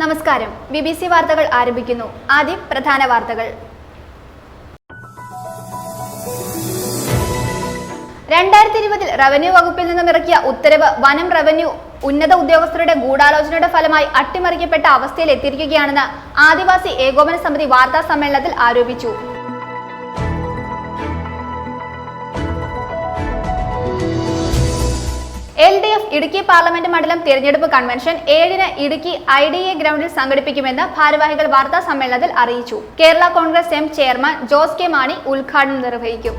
നമസ്കാരം. BBC വാർത്തകൾ ആരംഭിക്കുന്നു. ആദ്യം പ്രധാന വാർത്തകൾ. 2020 റവന്യൂ വകുപ്പിൽ നിന്നും ഇറക്കിയ ഉത്തരവ് വനം റവന്യൂ ഉന്നത ഉദ്യോഗസ്ഥരുടെ ഗൂഢാലോചനയുടെ ഫലമായി അട്ടിമറിക്കപ്പെട്ട അവസ്ഥയിൽ എത്തിയിരിക്കുകയാണെന്ന് ആദിവാസി ഏകോപന സമിതി വാർത്താ സമ്മേളനത്തിൽ ആരോപിച്ചു. LDF ഇടുക്കി പാർലമെന്റ് മണ്ഡലം തിരഞ്ഞെടുപ്പ് കൺവെൻഷൻ 7-ന് ഇടുക്കി IDA ഗ്രൗണ്ടിൽ സംഘടിപ്പിക്കുമെന്ന് ഭാരവാഹികൾ വാർത്താ സമ്മേളനത്തിൽ അറിയിച്ചു. Kerala Congress M chairman Jose K Mani ഉദ്ഘാടനം നിർവഹിക്കും.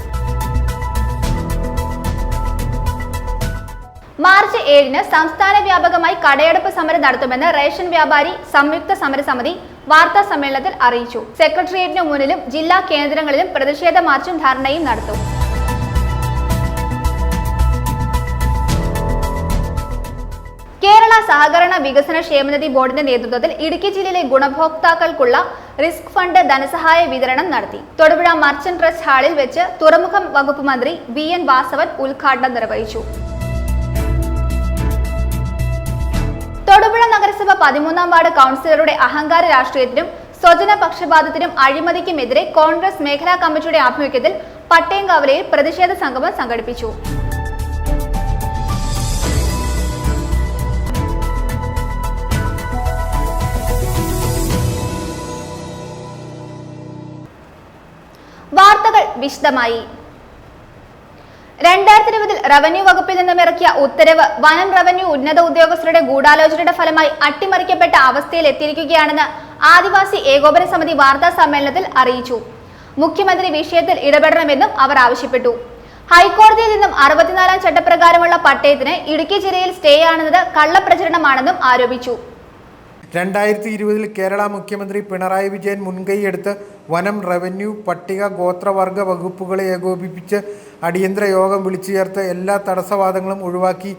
മാർച്ച് 7-ന് സംസ്ഥാന വ്യാപകമായി കടയടപ്പ് സമരം നടത്തുമെന്ന് റേഷൻ വ്യാപാരി സംയുക്ത സമരസമിതി വാർത്താ സമ്മേളനത്തിൽ അറിയിച്ചു. സെക്രട്ടേറിയറ്റിനു മുന്നിലും ജില്ലാ കേന്ദ്രങ്ങളിലും പ്രതിഷേധ മാർച്ചും ധർണയും നടത്തും. കേരള സഹകരണ വികസന ക്ഷേമനിധി ബോർഡിന്റെ നേതൃത്വത്തിൽ ഇടുക്കി ജില്ലയിലെ ഗുണഭോക്താക്കൾക്കുള്ള റിസ്ക് ഫണ്ട് ധനസഹായ വിതരണം നടത്തി. തൊടുപുഴ മർച്ചന്റ് ട്രസ്റ്റ് ഹാളിൽ വെച്ച് തുറമുഖം വകുപ്പ് മന്ത്രി VN വാസവൻ ഉദ്ഘാടനം നിർവഹിച്ചു. തൊടുപുഴ നഗരസഭ 13-ാം വാർഡ് കൗൺസിലറുടെ അഹങ്കാര രാഷ്ട്രീയത്തിനും സ്വജന പക്ഷപാതത്തിനും അഴിമതിക്കുമെതിരെ കോൺഗ്രസ് മേഖലാ കമ്മിറ്റിയുടെ ആഭിമുഖ്യത്തിൽ പട്ടയംകവലയിൽ പ്രതിഷേധ സംഗമം സംഘടിപ്പിച്ചു. വാർത്തകൾ വിശദമായി. 2020 റവന്യൂ വകുപ്പിൽ നിന്നും ഇറക്കിയ ഉത്തരവ് വനം റവന്യൂ ഉന്നത ഉദ്യോഗസ്ഥരുടെ ഗൂഢാലോചനയുടെ ഫലമായി അട്ടിമറിക്കപ്പെട്ട അവസ്ഥയിൽ എത്തിയിരിക്കുകയാണെന്ന് ആദിവാസി ഏകോപന സമിതി വാർത്താ സമ്മേളനത്തിൽ അറിയിച്ചു. മുഖ്യമന്ത്രി വിഷയത്തിൽ ഇടപെടണമെന്നും അവർ ആവശ്യപ്പെട്ടു. ഹൈക്കോടതിയിൽ നിന്നും 64-ാം ചട്ടപ്രകാരമുള്ള പട്ടയത്തിന് ഇടുക്കി ജില്ലയിൽ സ്റ്റേ ആണെന്നത് കള്ളപ്രചരണമാണെന്നും ആരോപിച്ചു. 2020 കേരള മുഖ്യമന്ത്രി പിണറായി വിജയൻ മുൻകൈയെടുത്ത് വനം, റവന്യൂ, പട്ടിക, ഗോത്രവർഗ വകുപ്പുകളെ ഏകോപിപ്പിച്ച് അടിയന്തര യോഗം വിളിച്ചു ചേർത്ത് എല്ലാ തടസ്സവാദങ്ങളും ഒഴിവാക്കി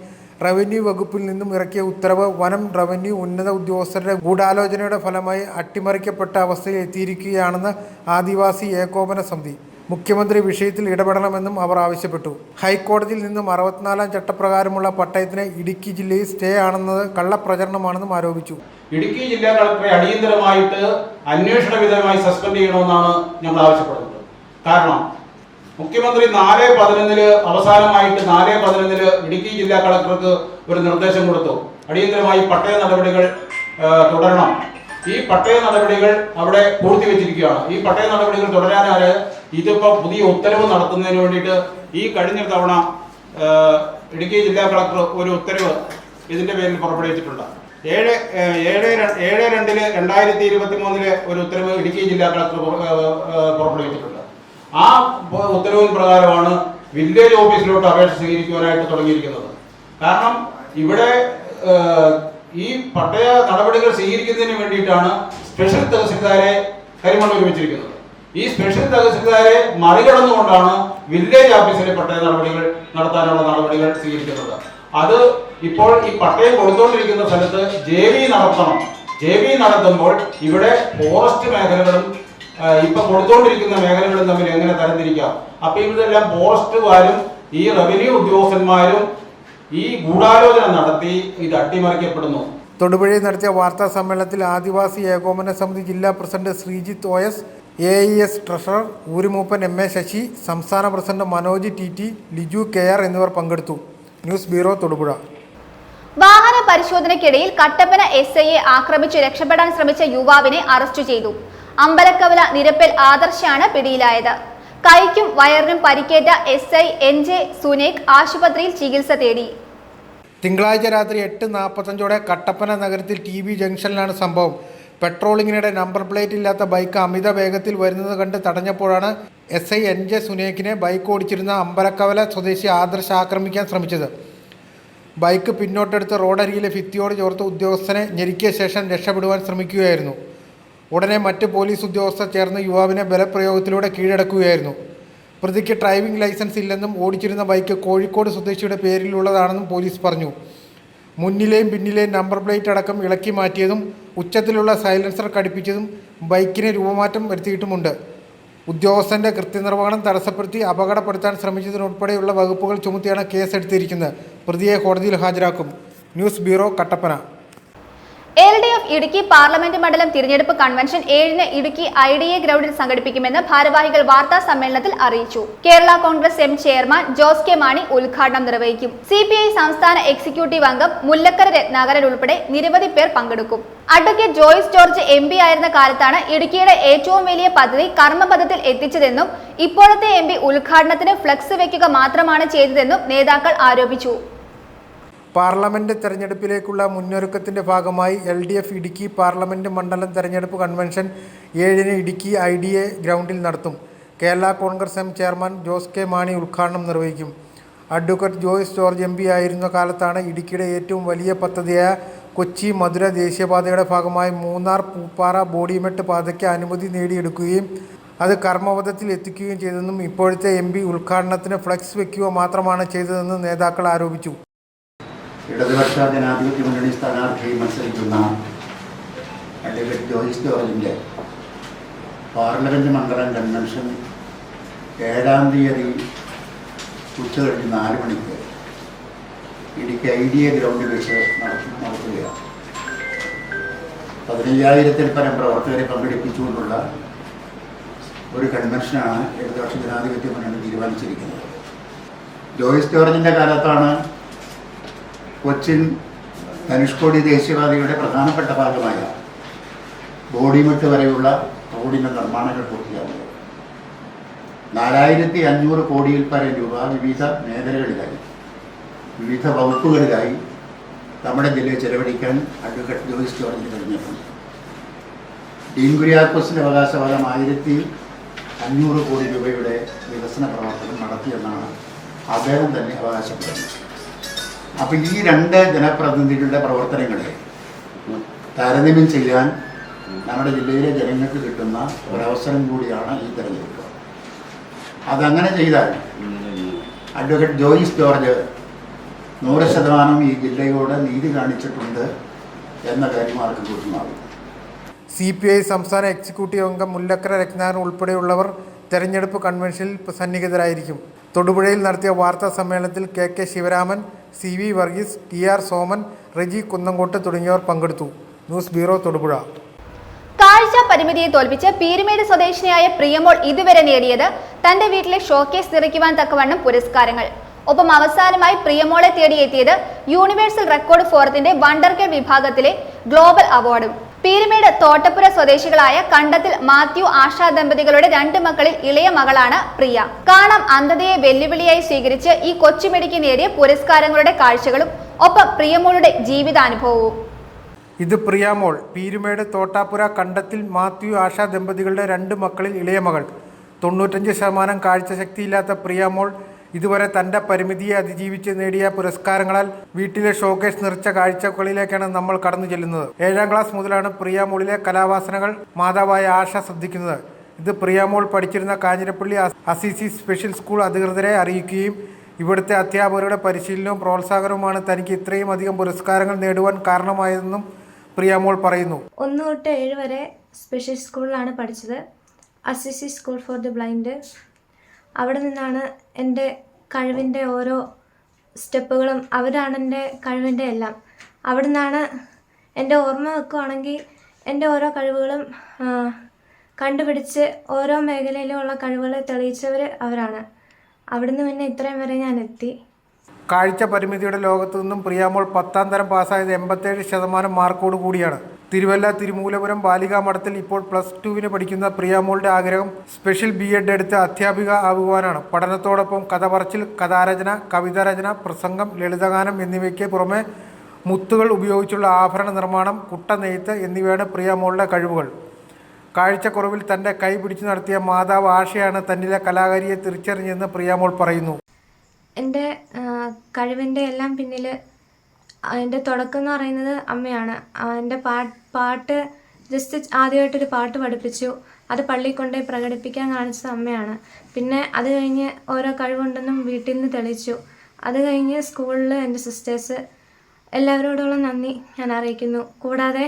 റവന്യൂ വകുപ്പിൽ നിന്നും ഇറക്കിയ ഉത്തരവ് വനം, റവന്യൂ ഉന്നത ഉദ്യോഗസ്ഥരുടെ ഗൂഢാലോചനയുടെ ഫലമായി അട്ടിമറിക്കപ്പെട്ട അവസ്ഥയിൽ എത്തിയിരിക്കുകയാണെന്ന് ആദിവാസി ഏകോപന സമിതി. മുഖ്യമന്ത്രി വിഷയത്തിൽ ഇടപെടണമെന്നും അവർ ആവശ്യപ്പെട്ടു. ഹൈക്കോടതിയിൽ നിന്നും 64-ാം ചട്ടപ്രകാരമുള്ള പട്ടയത്തിന് ഇടുക്കി ജില്ലയിൽ സ്റ്റേ ആണെന്നത് കള്ളപ്രചരണമാണെന്നും ആരോപിച്ചു. ഇടുക്കി ജില്ലാ കളക്ടറെ അടിയന്തരമായിട്ട് അന്വേഷണ വിധേയമായി സസ്പെൻഡ് ചെയ്യണമെന്നാണ് ഞങ്ങൾ ആവശ്യപ്പെടുന്നത്. കാരണം മുഖ്യമന്ത്രി 4/11 അവസാനമായിട്ട് 4/11 ഇടുക്കി ജില്ലാ കളക്ടർക്ക് ഒരു നിർദ്ദേശം കൊടുത്തു. അടിയന്തരമായി പട്ടയ നടപടികൾ തുടരണം. ഈ പട്ടയ നടപടികൾ അവിടെ പൂർത്തിവെച്ചിരിക്കുകയാണ്. ഈ പട്ടയ നടപടികൾ തുടരാനാണ് ഇതിപ്പോൾ പുതിയ ഉത്തരവ് നടത്തുന്നതിന് വേണ്ടിയിട്ട് ഈ കഴിഞ്ഞ തവണ ഇടുക്കി ജില്ലാ കളക്ടർ ഒരു ഉത്തരവ് ഇതിന്റെ പേരിൽ പുറപ്പെടുവിച്ചിട്ടുണ്ട്. 7/2/2023 ഒരു ഉത്തരവ് ഇടുക്കി ജില്ലാ കളക്ടർ പുറപ്പെടുവിച്ചിട്ടുണ്ട്. ആ ഉത്തരവിൻ പ്രകാരമാണ് വില്ലേജ് ഓഫീസിലോട്ട് അപേക്ഷ സ്വീകരിക്കുവാനായിട്ട് തുടങ്ങിയിരിക്കുന്നത്. കാരണം ഇവിടെ ഈ പട്ടയ നടപടികൾ സ്വീകരിക്കുന്നതിന് വേണ്ടിയിട്ടാണ് സ്പെഷ്യൽ തഹസിൽദാരെ കരിമണ്ണൂർ വെച്ചിരിക്കുന്നത്. ഈ സ്പെഷ്യൽ തഹസിൽദാരെ മറികടന്നുകൊണ്ടാണ് വില്ലേജ് ഓഫീസിലെ പട്ടയ നടപടികൾ നടത്താനുള്ള നടപടികൾ സ്വീകരിക്കുന്നത്. അത് ഇപ്പോൾ ഈ പട്ടയം കൊടുത്തുകൊണ്ടിരിക്കുന്ന സ്ഥലത്ത് JV നടത്തണം. JV നടത്തുമ്പോൾ ഇവിടെ ഫോറസ്റ്റ് മേഖലകളും ഇപ്പൊ കൊടുത്തുകൊണ്ടിരിക്കുന്ന മേഖലകളും തമ്മിൽ എങ്ങനെ തരംതിരിക്കാം? അപ്പൊ ഇവിടെല്ലാം ഫോറസ്റ്റുകാരും ഈ റവന്യൂ ഉദ്യോഗസ്ഥന്മാരും ഈ ഗൂഢാലോചന നടത്തി ഇത് അട്ടിമറിക്കപ്പെടുന്നു. തൊടുപുഴയിൽ നടത്തിയ വാർത്താ സമ്മേളനത്തിൽ ആദിവാസി ഏകോപന സമിതി ജില്ലാ president Sreejith OS, AIS treasurer ഊരുമൂപ്പൻ MA ശശി, സംസ്ഥാന president Manoj TT, Liju KR എന്നിവർ പങ്കെടുത്തു. News bureau, Thodupuzha. വാഹന പരിശോധനയ്ക്കിടയിൽ കട്ടപ്പന SIയെ ആക്രമിച്ച് രക്ഷപ്പെടാൻ ശ്രമിച്ച യുവാവിനെ അറസ്റ്റ് ചെയ്തു. അമ്പലക്കവല നിരപ്പിൽ ആദർശാണ് പിടിയിലായത്. കൈക്കും വയറിനും പരിക്കേറ്റ SI NJ സുനേക് ആശുപത്രിയിൽ ചികിത്സ തേടി. തിങ്കളാഴ്ച രാത്രി 8:45 കട്ടപ്പന നഗരത്തിൽ TB ജംഗ്ഷനിലാണ് സംഭവം. പെട്രോളിങ്ങിനിടെ നമ്പർ പ്ലേറ്റ് ഇല്ലാത്ത ബൈക്ക് അമിത വേഗത്തിൽ വരുന്നത് കണ്ട് തടഞ്ഞപ്പോഴാണ് SI NJ സുനേക്കിനെ ബൈക്ക് ഓടിച്ചിരുന്ന അമ്പലക്കവല സ്വദേശി ആദർശ് ആക്രമിക്കാൻ ശ്രമിച്ചത്. ബൈക്ക് പിന്നോട്ടെടുത്ത് റോഡരികിലെ ഭിത്തിയോട് ചേർത്ത് ഉദ്യോഗസ്ഥനെ ഞെരുക്കിയ ശേഷം രക്ഷപ്പെടുവാൻ ശ്രമിക്കുകയായിരുന്നു. ഉടനെ മറ്റ് പോലീസ് ഉദ്യോഗസ്ഥർ ചേർന്ന് യുവാവിനെ ബലപ്രയോഗത്തിലൂടെ കീഴടക്കുകയായിരുന്നു. പ്രതിക്ക് ഡ്രൈവിംഗ് ലൈസൻസ് ഇല്ലെന്നും ഓടിച്ചിരുന്ന ബൈക്ക് കോഴിക്കോട് സ്വദേശിയുടെ പേരിലുള്ളതാണെന്നും പോലീസ് പറഞ്ഞു. മുന്നിലെയും പിന്നിലെയും നമ്പർ പ്ലേറ്റ് അടക്കം ഇളക്കി മാറ്റിയതും ഉച്ചത്തിലുള്ള സൈലൻസർ ഘടിപ്പിച്ചതും ബൈക്കിന് രൂപമാറ്റം വരുത്തിയിട്ടുമുണ്ട്. ഉദ്യോഗസ്ഥന്റെ കൃത്യനിർവഹണം തടസ്സപ്പെടുത്തി അപകടപ്പെടുത്താൻ ശ്രമിച്ചതിനുൾപ്പെടെയുള്ള വകുപ്പുകൾ ചുമത്തിയാണ് കേസെടുത്തിരിക്കുന്നത്. പ്രതിയെ കോടതിയിൽ ഹാജരാക്കും. News bureau, Kattappana. LDF Idukki parliament മണ്ഡലം തിരഞ്ഞെടുപ്പ് കൺവെൻഷൻ 7-ന് ഇടുക്കി IDA ഗ്രൗണ്ടിൽ സംഘടിപ്പിക്കുമെന്ന് ഭാരവാഹികൾ വാർത്താ സമ്മേളനത്തിൽ അറിയിച്ചു. Kerala Congress M chairman Jose K Mani ഉദ്ഘാടനം നിർവഹിക്കും. CPI സംസ്ഥാന എക്സിക്യൂട്ടീവ് അംഗം മുല്ലക്കര രത്നാകരൻ ഉൾപ്പെടെ നിരവധി പേർ പങ്കെടുക്കും. അഡ്വക്കേറ്റ് ജോയ്സ് ജോർജ് MP ആയിരുന്ന കാലത്താണ് ഇടുക്കിയുടെ ഏറ്റവും വലിയ പദ്ധതി കർമ്മപഥത്തിൽ എത്തിച്ചതെന്നും ഇപ്പോഴത്തെ MP ഉദ്ഘാടനത്തിന് ഫ്ലക്സ് വെക്കുക മാത്രമാണ് ചെയ്തതെന്നും നേതാക്കൾ ആരോപിച്ചു. പാർലമെന്റ് തെരഞ്ഞെടുപ്പിലേക്കുള്ള മുന്നൊരുക്കത്തിന്റെ ഭാഗമായി LDF ഇടുക്കി പാർലമെന്റ് മണ്ഡലം തെരഞ്ഞെടുപ്പ് കൺവെൻഷൻ 7-ന് ഇടുക്കി IDA ഗ്രൗണ്ടിൽ നടത്തും. Kerala Congress M chairman Jose K Mani ഉദ്ഘാടനം നിർവഹിക്കും. അഡ്വക്കേറ്റ് ജോയ്സ് ജോർജ് MP ആയിരുന്ന കാലത്താണ് ഇടുക്കിയുടെ ഏറ്റവും വലിയ പദ്ധതിയായ കൊച്ചി മധുര ദേശീയപാതയുടെ ഭാഗമായി മൂന്നാർ പൂപ്പാറ ബോഡിമെട്ട് പാതയ്ക്ക് അനുമതി നേടിയെടുക്കുകയും അത് കർമ്മപഥത്തിൽ എത്തിക്കുകയും ചെയ്തതെന്നും ഇപ്പോഴത്തെ MP ഉദ്ഘാടനത്തിന് ഫ്ലക്സ് വയ്ക്കുക മാത്രമാണ് ചെയ്തതെന്ന് നേതാക്കൾ ആരോപിച്ചു. ഇടതുപക്ഷ ജനാധിപത്യ മുന്നണി സ്ഥാനാർത്ഥിയായി മത്സരിക്കുന്ന അഡ്വക്കേറ്റ് ജോയ്സ് ജോർജിൻ്റെ പാർലമെൻറ്റ് മണ്ഡലം കൺവെൻഷൻ 7-ാം തീയതി ഉച്ചകഴിഞ്ഞ് 4 മണിക്ക് ഇടുക്കി IDA ഗ്രൗണ്ടിൽ വെച്ച് നടത്തുകയാണ്. 15,000-ൽ പരം പ്രവർത്തകരെ പങ്കെടുപ്പിച്ചുകൊണ്ടുള്ള ഒരു കൺവെൻഷനാണ് ഇടതുപക്ഷ ജനാധിപത്യ മുന്നണി തീരുമാനിച്ചിരിക്കുന്നത്. ജോയ്സ് ജോർജിൻ്റെ കാലത്താണ് കൊച്ചിൻ ധനുഷ്കോടി ദേശീയപാതയുടെ പ്രധാനപ്പെട്ട ഭാഗമായ ബോഡിമെട്ട് വരെയുള്ള റോഡിൻ്റെ നിർമ്മാണങ്ങൾ പൂർത്തിയാകുന്നത്. 4,500 കോടിയിൽ പരം രൂപ വിവിധ മേഖലകളിലായി വിവിധ വകുപ്പുകളിലായി നമ്മുടെ ജില്ലയിൽ ചെലവഴിക്കാൻ അഡ്വക്കേറ്റ് ജോയ്സ് ജോർജിന് കഴിഞ്ഞിട്ടുണ്ട്. ഡീൻ കുര്യാക്കോസിൻ്റെ അവകാശവാദം 1,500 കോടി രൂപയുടെ വികസന പ്രവർത്തനം നടത്തിയെന്നാണ് അദ്ദേഹം തന്നെ അവകാശപ്പെടുന്നത്. അപ്പോൾ ഈ 2 ജനപ്രതിനിധികളുടെ പ്രവർത്തനങ്ങളെ താരതമ്യം ചെയ്യാൻ നമ്മുടെ ജില്ലയിലെ ജനങ്ങൾക്ക് കിട്ടുന്ന ഒരവസരം കൂടിയാണ് ഈ തെരഞ്ഞെടുപ്പ്. അതങ്ങനെ ചെയ്താൽ അഡ്വക്കേറ്റ് ജോയ്സ് ജോർജ് 100% ഈ ജില്ലയോട് നീതി കാണിച്ചിട്ടുണ്ട് എന്ന കാര്യം ആർക്കും ബോധ്യമാകും. CPI സംസ്ഥാന എക്സിക്യൂട്ടീവ് അംഗം മുല്ലക്കര രത്നാകരൻ ഉൾപ്പെടെയുള്ളവർ തെരഞ്ഞെടുപ്പ് കൺവെൻഷനിൽ സന്നിഹിതരായിരിക്കും. തൊടുപുഴയിൽ നടത്തിയ വാർത്താ സമ്മേളനത്തിൽ KK Sivaraman, CV Varghese, TR Soman, Reji Kunnamkottu തുടങ്ങിയവർ പങ്കെടുത്തു. News bureau, Thodupuzha. കാഴ്ച പരിമിതിയെ തോൽപ്പിച്ച് പീരുമേട് സ്വദേശിനിയായ പ്രിയമോൾ ഇതുവരെ നേടിയത് തന്റെ വീട്ടിലെ ഷോക്കേസ് നിറയ്ക്കുവാൻ തക്കവണ്ണം പുരസ്കാരങ്ങൾ. ഒപ്പം അവസാനമായി പ്രിയമോളെ തേടിയെത്തിയത് യൂണിവേഴ്സൽ റെക്കോർഡ് ഫോറത്തിന്റെ വണ്ടർകേർ വിഭാഗത്തിലെ ഗ്ലോബൽ അവാർഡും. പീരുമേട് തോട്ടപ്പുര സ്വദേശികളായ കണ്ടത്തിൽ മാത്യു ആശാ ദമ്പതികളുടെ 2 മക്കളിൽ ഇളയ മകളാണ് പ്രിയ. കാണാം അന്ധതയെ വെല്ലുവിളിയായി സ്വീകരിച്ച് ഈ കൊച്ചുമിടിക്ക് നേടിയ പുരസ്കാരങ്ങളുടെ കാഴ്ചകളും ഒപ്പം പ്രിയമോളുടെ ജീവിതാനുഭവവും. ഇത് പ്രിയമോൾ, പീരുമേട് തോട്ടാപ്പുര കണ്ടത്തിൽ മാത്യു ആശാ ദമ്പതികളുടെ 2 മക്കളിൽ ഇളയ മകൾ. 95% കാഴ്ചശക്തിയില്ലാത്ത പ്രിയമോൾ ഇതുവരെ തൻ്റെ പരിമിതിയെ അതിജീവിച്ച് നേടിയ പുരസ്കാരങ്ങളാൽ വീട്ടിലെ ഷോക്കേസ് നിറച്ച കാഴ്ചകളിലേക്കാണ് നമ്മൾ കടന്നു ചെല്ലുന്നത്. 7-ാം ക്ലാസ് മുതലാണ് പ്രിയമോളിലെ കലാവാസനകൾ മാതാവായ ആശ ശ്രദ്ധിക്കുന്നത്. ഇത് പ്രിയമോൾ പഠിച്ചിരുന്ന കാഞ്ഞിരപ്പള്ളി അസിസി സ്പെഷ്യൽ സ്കൂൾ അധികൃതരെ അറിയിക്കുകയും ഇവിടുത്തെ അധ്യാപകരുടെ പരിശീലനവും പ്രോത്സാഹനവുമാണ് തനിക്ക് ഇത്രയും അധികം പുരസ്കാരങ്ങൾ നേടുവാൻ കാരണമായതെന്നും പ്രിയമോൾ പറയുന്നു. 1 തൊട്ട് 7 വരെ സ്പെഷ്യൽ സ്കൂളിലാണ് പഠിച്ചത്, Assisi school for the blind. അവിടെ നിന്നാണ് എൻ്റെ കഴിവിൻ്റെ ഓരോ സ്റ്റെപ്പുകളും, അവരാണ് എൻ്റെ കഴിവിൻ്റെ എല്ലാം. അവിടെ നിന്നാണ് എൻ്റെ ഓർമ്മ വെക്കുകയാണെങ്കിൽ എൻ്റെ ഓരോ കഴിവുകളും കണ്ടുപിടിച്ച് ഓരോ മേഖലയിലുമുള്ള കഴിവുകളെ തെളിയിച്ചവർ അവരാണ്. അവിടുന്ന് പിന്നെ ഇത്രയും വരെ ഞാൻ എത്തി. കാഴ്ച പരിമിതിയുടെ ലോകത്തു നിന്നും പ്രിയമോൾ 10ാം തരം പാസ്സായത് 87% മാർക്കോട് കൂടിയാണ്. തിരുവല്ല തിരുമൂലപുരം ബാലികാ മഠത്തിൽ ഇപ്പോൾ +2-ന് പഠിക്കുന്ന പ്രിയമോളുടെ ആഗ്രഹം സ്പെഷ്യൽ B.Ed എടുത്ത് അധ്യാപിക ആകുവാനാണ്. പഠനത്തോടൊപ്പം കഥ പറച്ചിൽ, കഥാരചന, കവിതാരചന, പ്രസംഗം, ലളിതഗാനം എന്നിവയ്ക്ക് പുറമെ മുത്തുകൾ ഉപയോഗിച്ചുള്ള ആഭരണ നിർമ്മാണം, കുട്ട നെയ്ത്ത് എന്നിവയാണ് പ്രിയമോളുടെ കഴിവുകൾ. കാഴ്ചക്കുറവിൽ തൻ്റെ കൈ പിടിച്ചു നടത്തിയ മാതാവ് ആശയാണ് തന്നിലെ കലാകാരിയെ തിരിച്ചറിഞ്ഞെന്ന് പ്രിയമോൾ പറയുന്നു. എൻ്റെ കഴിവിൻ്റെ എല്ലാം പിന്നിൽ എൻ്റെ തുടക്കം എന്ന് പറയുന്നത് അമ്മയാണ്. എൻ്റെ പാട്ട് ജസ്റ്റ് ആദ്യമായിട്ടൊരു പാട്ട് പഠിപ്പിച്ചു, അത് പള്ളിയിൽ കൊണ്ടുപോയി പ്രകടിപ്പിക്കാൻ കാണിച്ചത് അമ്മയാണ്. പിന്നെ അത് കഴിഞ്ഞ് ഓരോ കഴിവുണ്ടെന്നും വീട്ടിൽ നിന്ന് തെളിയിച്ചു. അത് കഴിഞ്ഞ് സ്കൂളിൽ എൻ്റെ സിസ്റ്റേഴ്സ് എല്ലാവരോടുള്ള നന്ദി ഞാൻ അറിയിക്കുന്നു. കൂടാതെ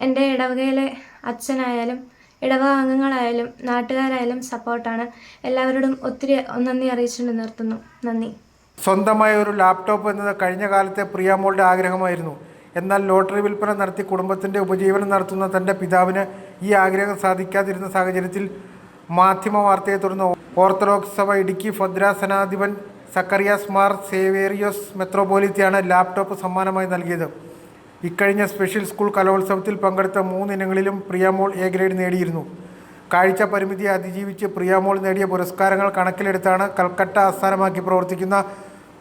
എൻ്റെ ഇടവകയിലെ അച്ഛനായാലും ഇടവക അംഗങ്ങളായാലും നാട്ടുകാരായാലും സപ്പോർട്ടാണ്. എല്ലാവരോടും ഒത്തിരി നന്ദി അറിയിച്ചുകൊണ്ട് നിർത്തുന്നു. നന്ദി. സ്വന്തമായ ഒരു ലാപ്ടോപ്പ് എന്നത് കഴിഞ്ഞ കാലത്തെ പ്രിയമോളുടെ ആഗ്രഹമായിരുന്നു. എന്നാൽ ലോട്ടറി വിൽപ്പന നടത്തി കുടുംബത്തിൻ്റെ ഉപജീവനം നടത്തുന്ന തൻ്റെ പിതാവിന് ഈ ആഗ്രഹം സാധിക്കാതിരുന്ന സാഹചര്യത്തിൽ മാധ്യമ വാർത്തയെ തുടർന്ന് ഓർത്തഡോക്സ് സഭ ഇടുക്കി ഭദ്രാസനാധിപൻ സക്കറിയാസ് മാർ സേവേറിയോസ് മെത്രോപോലിത്തയാണ് ലാപ്ടോപ്പ് സമ്മാനമായി നൽകിയത്. ഇക്കഴിഞ്ഞ സ്പെഷ്യൽ സ്കൂൾ കലോത്സവത്തിൽ പങ്കെടുത്ത 3 ഇനങ്ങളിലും പ്രിയമോൾ എ ഗ്രേഡ് നേടിയിരുന്നു. കാഴ്ച പരിമിതിയെ അതിജീവിച്ച് പ്രിയമോൾ നേടിയ പുരസ്കാരങ്ങൾ കണക്കിലെടുത്താണ് കൽക്കട്ട ആസ്ഥാനമാക്കി പ്രവർത്തിക്കുന്ന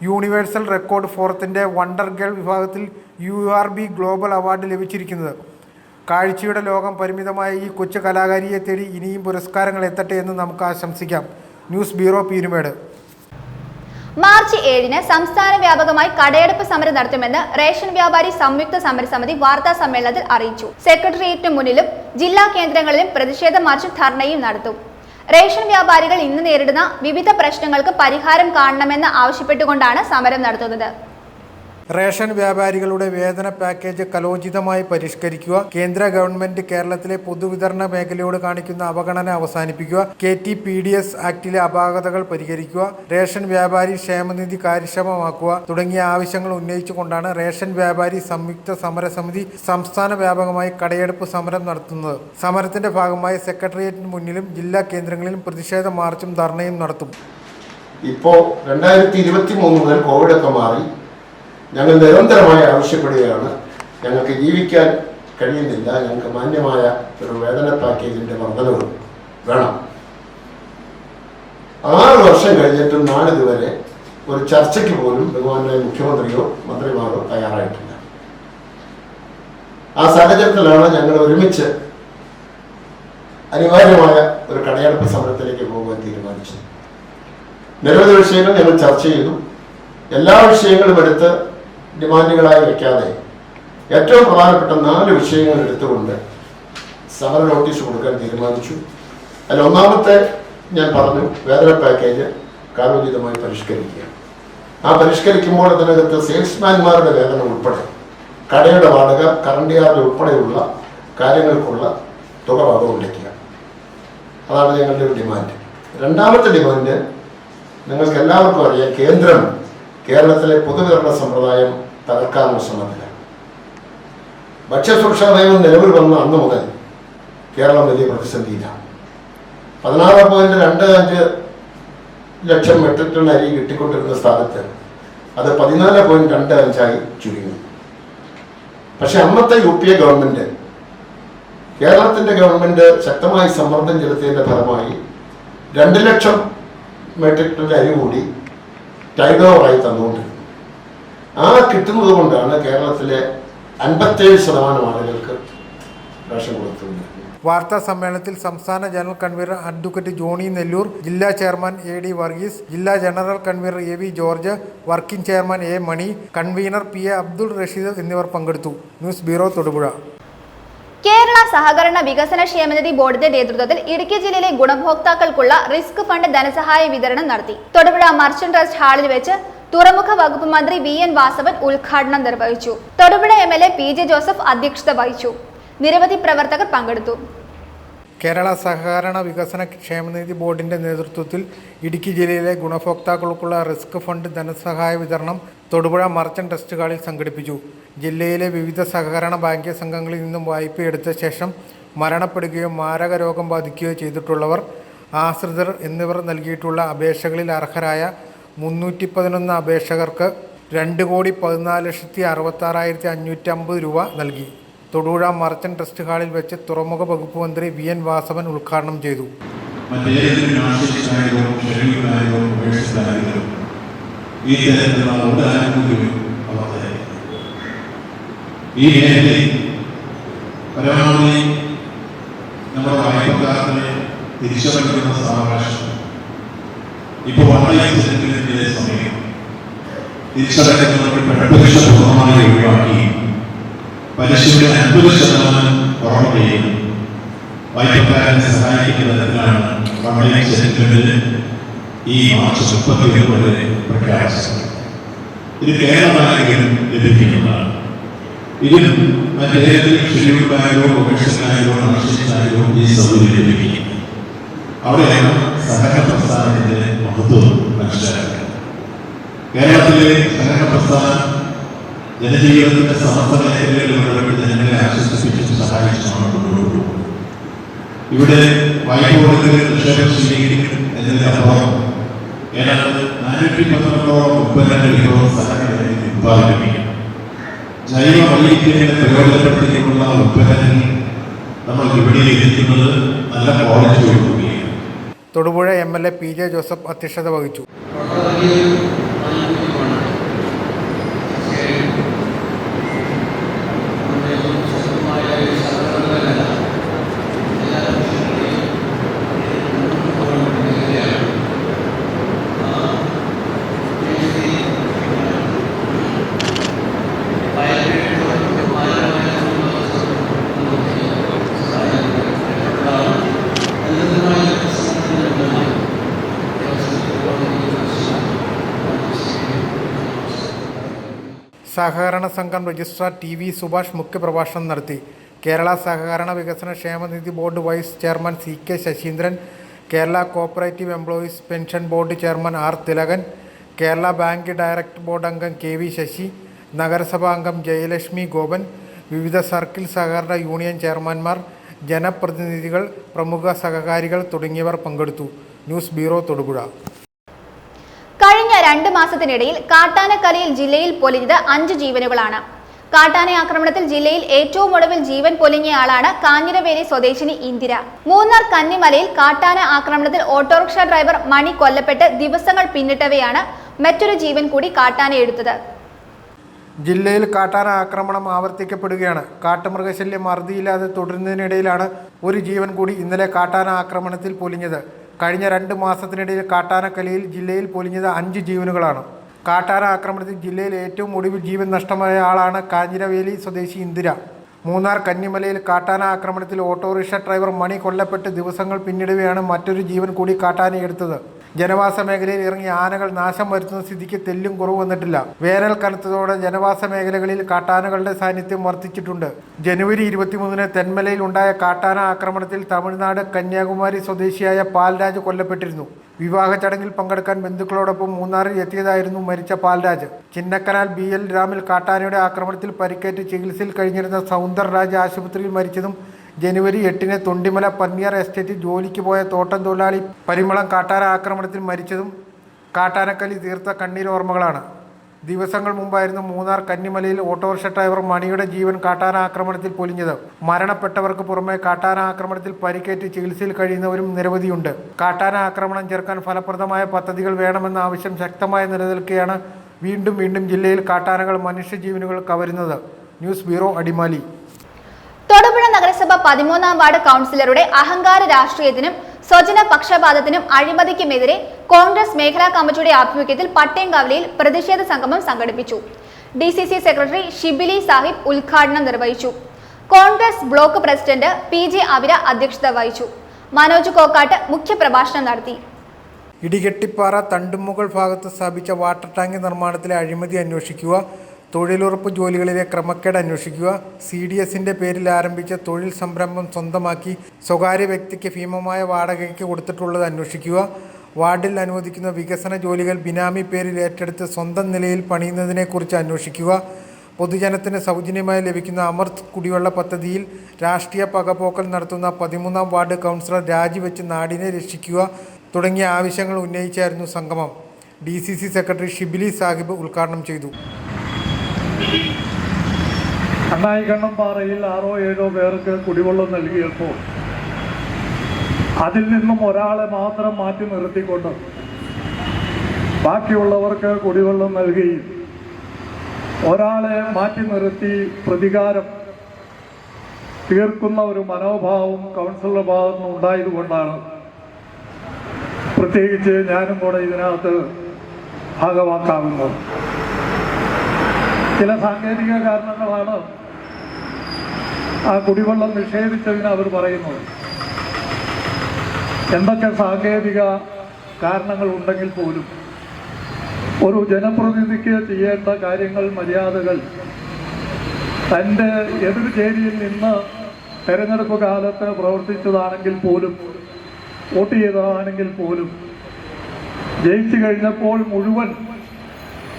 യൂണിവേഴ്സൽ റെക്കോർഡ് ഫോറത്തിൻ്റെ വണ്ടർ ഗേൾ വിഭാഗത്തിൽ URB ഗ്ലോബൽ അവാർഡ് ലഭിച്ചിരിക്കുന്നത്. കാഴ്ചയുടെ ലോകം പരിമിതമായ ഈ കൊച്ചു കലാകാരിയെ തേടി ഇനിയും പുരസ്കാരങ്ങൾ എത്തട്ടെ എന്ന് നമുക്ക് ആശംസിക്കാം. News bureau Peermade. മാർച്ച് 7-ന് സംസ്ഥാന വ്യാപകമായി കടയെടുപ്പ് സമരം നടത്തുമെന്ന് റേഷൻ വ്യാപാരി സംയുക്ത സമരസമിതി വാർത്താ സമ്മേളനത്തിൽ അറിയിച്ചു. സെക്രട്ടേറിയറ്റിന് മുന്നിലും ജില്ലാ കേന്ദ്രങ്ങളിലും പ്രതിഷേധ മാർച്ചും ധർണയും നടത്തും. റേഷൻ വ്യാപാരികൾ ഇന്ന് നേരിടുന്ന വിവിധ പ്രശ്നങ്ങൾക്ക് പരിഹാരം കാണണമെന്ന് ആവശ്യപ്പെട്ടുകൊണ്ടാണ് സമരം നടത്തുന്നത്. റേഷൻ വ്യാപാരികളുടെ വേതന പാക്കേജ് കലോചിതമായി പരിഷ്കരിക്കുക, കേന്ദ്ര ഗവൺമെന്റ് കേരളത്തിലെ പൊതുവിതരണ മേഖലയോട് കാണിക്കുന്ന അവഗണന അവസാനിപ്പിക്കുക, KTPDS ആക്ടിലെ അപാകതകൾ പരിഹരിക്കുക, റേഷൻ വ്യാപാരി ക്ഷേമനിധി കാര്യക്ഷമമാക്കുക തുടങ്ങിയ ആവശ്യങ്ങൾ ഉന്നയിച്ചുകൊണ്ടാണ് റേഷൻ വ്യാപാരി സംയുക്ത സമരസമിതി സംസ്ഥാന വ്യാപകമായി കടയെടുപ്പ് സമരം നടത്തുന്നത്. സമരത്തിന്റെ ഭാഗമായി സെക്രട്ടേറിയറ്റിന് മുന്നിലും ജില്ലാ കേന്ദ്രങ്ങളിലും പ്രതിഷേധ മാർച്ചും ധർണയും നടത്തും. ഇപ്പോൾ 2023 മുതൽ കോവിഡൊക്കെ മാറി ഞങ്ങൾ നിരന്തരമായി ആവശ്യപ്പെടുകയാണ്. ഞങ്ങൾക്ക് ജീവിക്കാൻ കഴിയുന്നില്ല, ഞങ്ങൾക്ക് മാന്യമായ ഒരു വേതന പാക്കേജിൻ്റെ വർധനവ് വേണം. 6 വർഷം കഴിഞ്ഞിട്ടും നാളിതുവരെ ഒരു ചർച്ചയ്ക്ക് പോലും ബഹുമാനായ മുഖ്യമന്ത്രിയോ മന്ത്രിമാരോ തയ്യാറായിട്ടില്ല. ആ സാഹചര്യത്തിലാണ് ഞങ്ങൾ ഒരുമിച്ച് അനിവാര്യമായ ഒരു കടയെടുപ്പ് സമരത്തിലേക്ക് പോകാൻ തീരുമാനിച്ചത്. നിരവധി വിഷയങ്ങൾ ഞങ്ങൾ ചർച്ച ചെയ്തു. എല്ലാ വിഷയങ്ങളും എടുത്ത് ഡിമാൻഡുകളായി വയ്ക്കാതെ ഏറ്റവും പ്രധാനപ്പെട്ട 4 വിഷയങ്ങൾ എടുത്തുകൊണ്ട് സമര നോട്ടീസ് കൊടുക്കാൻ തീരുമാനിച്ചു. അതിൽ ഒന്നാമത്തെ ഞാൻ പറഞ്ഞു, വേതന പാക്കേജ് കാലോചിതമായി പരിഷ്കരിക്കുക. ആ പരിഷ്കരിക്കുമ്പോൾ അതിനകത്ത് സെയിൽസ്മാൻമാരുടെ വേതനം ഉൾപ്പെടെ കടയുടെ വാടക, കറണ്ട് ചാർജ് ഉൾപ്പെടെയുള്ള കാര്യങ്ങൾക്കുള്ള തുക വകകൊള്ളിക്കുക. അതാണ് ഞങ്ങളുടെ ഒരു ഡിമാൻഡ്. രണ്ടാമത്തെ ഡിമാൻഡ്, നിങ്ങൾക്ക് എല്ലാവർക്കും അറിയാം, കേന്ദ്രം കേരളത്തിലെ പൊതുവിതരണ സമ്പ്രദായം തകർക്കാനുള്ള ശ്രമത്തിലാണ്. ഭക്ഷ്യസുരക്ഷാ നിയമം നിലവിൽ വന്ന അന്ന് മുതൽ കേരളം വലിയ പ്രതിസന്ധിയിലാണ്. 16.25 ലക്ഷം മെട്രിക് ടൺ അരി കിട്ടിക്കൊണ്ടിരുന്ന സ്ഥാനത്ത് അത് 14.25 ചുരുങ്ങി. പക്ഷെ അന്നത്തെ UPA ഗവൺമെന്റ്, കേരളത്തിന്റെ ഗവൺമെന്റ് ശക്തമായി സമ്മർദ്ദം ചെലുത്തിയതിന്റെ ഫലമായി 2 ലക്ഷം മെട്രിക് ടൺ അരി കൂടി ടൈഡ് ഓവറായി തന്നുകൊണ്ടിരുന്നു. ആ കിട്ടുന്നത് കൊണ്ടാണ് കേരളത്തിലെ 57% ആളുകൾക്ക് റേഷൻ കൊടുത്തുകൊണ്ടിരുന്നത്. വാർത്താ സമ്മേളനത്തിൽ സംസ്ഥാന general convener advocate Johny Nelloor, ജില്ലാ ചെയർമാൻ AD വർഗീസ്, ജില്ലാ general convener AV George, working chairman A Mani, convener PA Abdul Rasheed എന്നിവർ പങ്കെടുത്തു. News bureau Thodupuzha. കേരള സഹകരണ വികസന ക്ഷേമനിധി ബോർഡിന്റെ നേതൃത്വത്തിൽ ഇടുക്കി ജില്ലയിലെ ഗുണഭോക്താക്കൾക്കുള്ള റിസ്ക് ഫണ്ട് ധനസഹായ വിതരണം നടത്തി. തൊടുപുഴ മർച്ചന്റ് ട്രസ്റ്റ് ഹാളിൽ വെച്ച് തുറമുഖ വകുപ്പ് മന്ത്രി VN വാസവൻ ഉദ്ഘാടനം നിർവഹിച്ചു. തൊടുപുഴ MLA PJ ജോസഫ് അധ്യക്ഷത വഹിച്ചു. നിരവധി പ്രവർത്തകർ പങ്കെടുത്തു. കേരള സഹകരണ വികസന ക്ഷേമനിധി ബോർഡിന്റെ നേതൃത്വത്തിൽ ഇടുക്കി ജില്ലയിലെ ഗുണഭോക്താക്കൾക്കുള്ള റിസ്ക് ഫണ്ട് ധനസഹായ വിതരണം തൊടുപുഴ മർച്ചന്റ് ട്രസ്റ്റ് ഹാളിൽ സംഘടിപ്പിച്ചു. ജില്ലയിലെ വിവിധ സഹകരണ ബാങ്ക് സംഘങ്ങളിൽ നിന്നും വായ്പയെടുത്ത ശേഷം മരണപ്പെടുകയോ മാരക രോഗം ബാധിക്കുകയോ ചെയ്തിട്ടുള്ളവർ, ആശ്രിതർ എന്നിവർ നൽകിയിട്ടുള്ള അപേക്ഷകളിൽ അർഹരായ 311 അപേക്ഷകർക്ക് 2,14,66,550 രൂപ നൽകി. തൊടുപുഴ മർച്ചന്റ് ട്രസ്റ്റ് ഹാളിൽ വെച്ച് തുറമുഖ വകുപ്പ് മന്ത്രി VN വാസവൻ ഉദ്ഘാടനം ചെയ്തു. ഈ മേഖലയിൽ പരമാവധി നമ്മുടെ വായ്പക്കാരനെ തിരിച്ചറിയുന്ന സാവകാശം ഇപ്പോൾ ഓൺലൈൻ സെറ്റിൽമെന്റിന്റെ സമയം തിരിച്ചടയ്ക്കുന്നവർക്ക് പ്രതിപക്ഷ പൂർണ്ണമായി ഒഴിവാക്കി പലിശയുടെ 50% കുറവുകയും വായ്പക്കാരനെ സഹായിക്കുന്ന തരത്തിലാണ് ഓൺലൈൻ സെറ്റിൽമെന്റ് ഈ മാർച്ച് 31 വരെ പ്രഖ്യാപിച്ചത്. ഇത് കേരള ബാങ്കിനും ലഭിക്കുന്നതാണ്. ഇതിൽ മറ്റേതെങ്കിലും ഷെഡ്യൂൾ ബാങ്കോ കൊമേഴ്ഷ്യൽ ബാങ്കോ നാഷണൽ ബാങ്കോ ഈ സൗകര്യം ലഭിക്കും. അവിടെയാണ് സഹകരണ പ്രസ്ഥാനത്തിന്റെ മഹത്വം മനസ്സിലാക്കുക. കേരളത്തിലെ സഹകരണ പ്രസ്ഥാനം ജനജീവിതത്തിന്റെ സമസ്ത മേഖലകളിൽ ഇടപെട്ട് ജനങ്ങളെ ആശ്വസിപ്പിച്ച് സഹായിച്ചാണ് മുന്നോട്ട് പോകുന്നത്. ഇവിടെ വായ്പ കൊടുക്കൽ നിക്ഷേപം സ്വീകരിക്കും എന്നതിനപ്പുറം ഏതാണ്ട് 412 ഉൽപ്പന്നങ്ങൾ ഇപ്പോൾ സഹകരണത്തിൽ ഉത്പാദിപ്പിക്കും. ജൈവ വൈവിധ്യങ്ങളെ പ്രയോജനപ്പെടുത്തിയിട്ടുള്ള ഉൽപ്പന്നങ്ങൾ നമ്മൾ വിപണിയിൽ എത്തിക്കുന്നത് നല്ല ക്വാളിറ്റിയോടുകൂടിയാണ്. തൊടുപുഴ MLA PJ ജോസഫ് അധ്യക്ഷത വഹിച്ചു. സഹകരണ സംഘം രജിസ്ട്രാർ TV സുഭാഷ് മുഖ്യപ്രഭാഷണം നടത്തി. കേരള സഹകരണ വികസന ക്ഷേമനിധി board vice chairman CK Sasheendran, Kerala cooperative employees pension board chairman R Thilakan, Kerala bank director board അംഗം KV ശശി, നഗരസഭാ അംഗം ജയലക്ഷ്മി ഗോപൻ, വിവിധ സർക്കിൾ സഹകരണ യൂണിയൻ ചെയർമാൻമാർ, ജനപ്രതിനിധികൾ, പ്രമുഖ സഹകാരികൾ തുടങ്ങിയവർ പങ്കെടുത്തു. News bureau Thodupuzha. കഴിഞ്ഞ 2 മാസത്തിനിടയിൽ കാട്ടാനക്കലയിൽ ജില്ലയിൽ പൊലിഞ്ഞത് 5 ജീവനുകളാണ്. കാട്ടാന ആക്രമണത്തിൽ ജില്ലയിൽ ഏറ്റവും ഒടുവിൽ ജീവൻ പൊലിഞ്ഞയാളാണ് കാഞ്ഞിരവേലി സ്വദേശിനി ഇന്ദിര. മൂന്നാർ കന്നിമലയിൽ കാട്ടാന ആക്രമണത്തിൽ ഓട്ടോറിക്ഷ ഡ്രൈവർ മണി കൊല്ലപ്പെട്ട് ദിവസങ്ങൾ പിന്നിട്ടവെയാണ് മറ്റൊരു ജീവൻ കൂടി കാട്ടാന എടുത്തത്. ജില്ലയിൽ കാട്ടാന ആക്രമണം ആവർത്തിക്കപ്പെടുകയാണ്. കാട്ടുമൃഗശല്യം അറുതിയില്ലാതെ തുടരുന്നതിനിടയിലാണ് ഒരു ജീവൻ കൂടി ഇന്നലെ കാട്ടാന ആക്രമണത്തിൽ പൊലിഞ്ഞത്. കഴിഞ്ഞ 2 മാസത്തിനിടയിൽ കാട്ടാനക്കലയിൽ ജില്ലയിൽ പൊലിഞ്ഞത് 5 ജീവനുകളാണ്. കാട്ടാന ആക്രമണത്തിൽ ജില്ലയിൽ ഏറ്റവും ഒടുവിൽ ജീവൻ നഷ്ടമായ ആളാണ് കാഞ്ഞിരവേലി സ്വദേശി ഇന്ദിര. മൂന്നാർ കന്നിമലയിൽ കാട്ടാന ആക്രമണത്തിൽ ഓട്ടോറിക്ഷ ഡ്രൈവർ മണി കൊല്ലപ്പെട്ട് ദിവസങ്ങൾ പിന്നിടവെയാണ് മറ്റൊരു ജീവൻ കൂടി കാട്ടാനയെടുത്തത്. ജനവാസ മേഖലയിൽ ഇറങ്ങിയ ആനകൾ നാശം വരുത്തുന്ന സ്ഥിതിക്ക് തെല്ലും കുറവ് വന്നിട്ടില്ല. വേനൽ കനത്തതോടെ ജനവാസ മേഖലകളിൽ കാട്ടാനകളുടെ സാന്നിധ്യം വർദ്ധിച്ചിട്ടുണ്ട്. ജനുവരി 23-ന് തെന്മലയിൽ ഉണ്ടായ കാട്ടാന ആക്രമണത്തിൽ തമിഴ്നാട് കന്യാകുമാരി സ്വദേശിയായ പാൽരാജ് കൊല്ലപ്പെട്ടിരുന്നു. വിവാഹ ചടങ്ങിൽ പങ്കെടുക്കാൻ ബന്ധുക്കളോടൊപ്പം മൂന്നാറിൽ എത്തിയതായിരുന്നു മരിച്ച പാൽരാജ്. ചിന്നക്കനാൽ BL ഡാമിൽ കാട്ടാനയുടെ ആക്രമണത്തിൽ പരിക്കേറ്റ് ചികിത്സയിൽ കഴിഞ്ഞിരുന്ന സൗന്ദർ രാജ് ആശുപത്രിയിൽ മരിച്ചതും ജനുവരി 8-ന് തൊണ്ടിമല പന്നിയാർ എസ്റ്റേറ്റിൽ ജോലിക്ക് പോയ തോട്ടം തൊഴിലാളി പരിമളം കാട്ടാന ആക്രമണത്തിൽ മരിച്ചതും കാട്ടാനക്കലി തീർത്ത കണ്ണീരോർമ്മകളാണ്. ദിവസങ്ങൾ മുമ്പായിരുന്നു മൂന്നാർ കന്നിമലയിൽ ഓട്ടോറിക്ഷ ഡ്രൈവർ മണിയുടെ ജീവൻ കാട്ടാന ആക്രമണത്തിൽ പൊലിഞ്ഞത്. മരണപ്പെട്ടവർക്ക് പുറമെ കാട്ടാന ആക്രമണത്തിൽ പരിക്കേറ്റ് ചികിത്സയിൽ കഴിയുന്നവരും നിരവധിയുണ്ട്. കാട്ടാന ആക്രമണം ചെറുക്കാൻ ഫലപ്രദമായ പദ്ധതികൾ വേണമെന്ന ആവശ്യം ശക്തമായി നിലനിൽക്കെയാണ് വീണ്ടും ജില്ലയിൽ കാട്ടാനകൾ മനുഷ്യജീവനുകൾ കവരുന്നത്. News bureau Adimali. തൊടുപുഴ നഗരസഭ 13-ാം വാർഡ് കൗൺസിലറുടെ അഹങ്കാര രാഷ്ട്രീയത്തിനും സ്വജന പക്ഷപാതത്തിനും അഴിമതിക്കുമെതിരെ കോൺഗ്രസ് മേഖലാ കമ്മിറ്റിയുടെ ആഭിമുഖ്യത്തിൽ പട്ടേങ്കാവിലയിൽ പ്രതിഷേധ സംഗമം സംഘടിപ്പിച്ചു. DCC സെക്രട്ടറി ഷിബിലി സാഹിബ് ഉദ്ഘാടനം നിർവഹിച്ചു. Congress block president PJ Avira അധ്യക്ഷത വഹിച്ചു. മനോജ് കോക്കാട്ട് മുഖ്യപ്രഭാഷണം നടത്തി. ഇടികെട്ടിപ്പാറ തണ്ടുമുകൾ ഭാഗത്ത് സ്ഥാപിച്ച വാട്ടർ ടാങ്ക് നിർമ്മാണത്തിലെ അഴിമതി അന്വേഷിക്കുക, തൊഴിലുറപ്പ് ജോലികളിലെ ക്രമക്കേട് അന്വേഷിക്കുക, CDSന്റെ പേരിൽ ആരംഭിച്ച തൊഴിൽ സംരംഭം സ്വന്തമാക്കി സ്വകാര്യ വ്യക്തിക്ക് ഭീമമായ വാടകയ്ക്ക് കൊടുത്തിട്ടുള്ളത് അന്വേഷിക്കുക, വാർഡിൽ അനുവദിക്കുന്ന വികസന ജോലികൾ ബിനാമി പേരിൽ ഏറ്റെടുത്ത് സ്വന്തം നിലയിൽ പണിയുന്നതിനെക്കുറിച്ച് അന്വേഷിക്കുക, പൊതുജനത്തിന് സൗജന്യമായി ലഭിക്കുന്ന അമൃത് കുടിവെള്ള പദ്ധതിയിൽ രാഷ്ട്രീയ പകപോക്കൽ നടത്തുന്ന 13-ാം വാർഡ് കൗൺസിലർ രാജിവെച്ച് നാടിനെ രക്ഷിക്കുക തുടങ്ങിയ ആവശ്യങ്ങൾ ഉന്നയിച്ചായിരുന്നു സംഗമം. DCC സെക്രട്ടറി ഷിബിലി സാഹിബ് ഉദ്ഘാടനം ചെയ്തു. അണ്ണായിക്കണ്ണംപാറയിൽ 6-7 പേർക്ക് കുടിവെള്ളം നൽകിയപ്പോൾ അതിൽ നിന്നും ഒരാളെ മാത്രം മാറ്റി നിർത്തിക്കൊണ്ട് ബാക്കിയുള്ളവർക്ക് കുടിവെള്ളം നൽകുകയും ഒരാളെ മാറ്റി നിർത്തി പ്രതികാരം തീർക്കുന്ന ഒരു മനോഭാവം കൗൺസിലറുടെ ഭാഗത്ത് നിന്ന് ഉണ്ടായതുകൊണ്ടാണ് പ്രത്യേകിച്ച് ഞാനും കൂടെ ഇതിനകത്ത് ഭാഗവാക്കാകുന്നത്. ചില സാങ്കേതിക കാരണങ്ങളാണ് ആ കുടിവെള്ളം നിഷേധിച്ചതിന് അവർ പറയുന്നത്. എന്തൊക്കെ സാങ്കേതിക കാരണങ്ങൾ ഉണ്ടെങ്കിൽ പോലും ഒരു ജനപ്രതിനിധിക്ക് ചെയ്യേണ്ട കാര്യങ്ങൾ, മര്യാദകൾ തൻ്റെ എതിർചേരിയിൽ നിന്ന് തെരഞ്ഞെടുപ്പ് കാലത്ത് പ്രവർത്തിച്ചതാണെങ്കിൽ പോലും വോട്ട് ചെയ്തതാണെങ്കിൽ പോലും ജയിച്ചു കഴിഞ്ഞപ്പോൾ മുഴുവൻ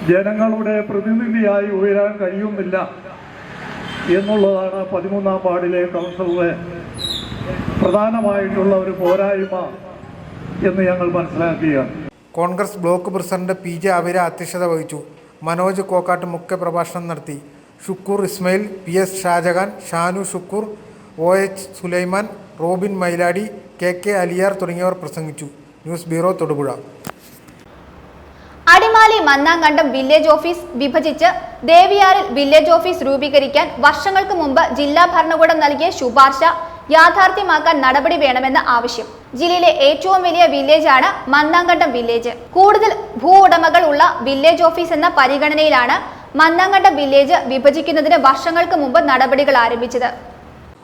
ജനങ്ങളുടെ പ്രതിനിധിയായി ഉയരാൻ കഴിയുന്നില്ല എന്നുള്ളതാണ് 13-ാം വാർഡിലെ കൗൺസിലറെ പ്രധാനമായിട്ടുള്ള ഒരു പോരായ്മ എന്ന് ഞങ്ങൾ മനസ്സിലാക്കുകയാണ്. Congress block president PJ Avira അധ്യക്ഷത വഹിച്ചു. മനോജ് കോക്കാട്ട് മുഖ്യപ്രഭാഷണം നടത്തി. Shukkoor Ismail, PS Shahjahan, Shanu Shukkoor, OH Sulaiman, Robin Mailadi, KK Aliyar തുടങ്ങിയവർ പ്രസംഗിച്ചു. News bureau Thodupuzha. Adimali Mannankandam village office വിഭജിച്ച് ദേവിയാറിൽ വില്ലേജ് ഓഫീസ് രൂപീകരിക്കാൻ വർഷങ്ങൾക്ക് മുമ്പ് ജില്ലാ ഭരണകൂടം നൽകിയ ശുപാർശ യാഥാർത്ഥ്യമാക്കാൻ നടപടി വേണമെന്ന ആവശ്യം. ജില്ലയിലെ ഏറ്റവും വലിയ വില്ലേജാണ് മന്നാങ്കണ്ടം വില്ലേജ്. കൂടുതൽ ഭൂ ഉടമകൾ ഉള്ള വില്ലേജ് ഓഫീസ് എന്ന പരിഗണനയിലാണ് മന്നാങ്കണ്ടം വില്ലേജ് വിഭജിക്കുന്നതിന് വർഷങ്ങൾക്ക് മുമ്പ് നടപടികൾ ആരംഭിച്ചത്.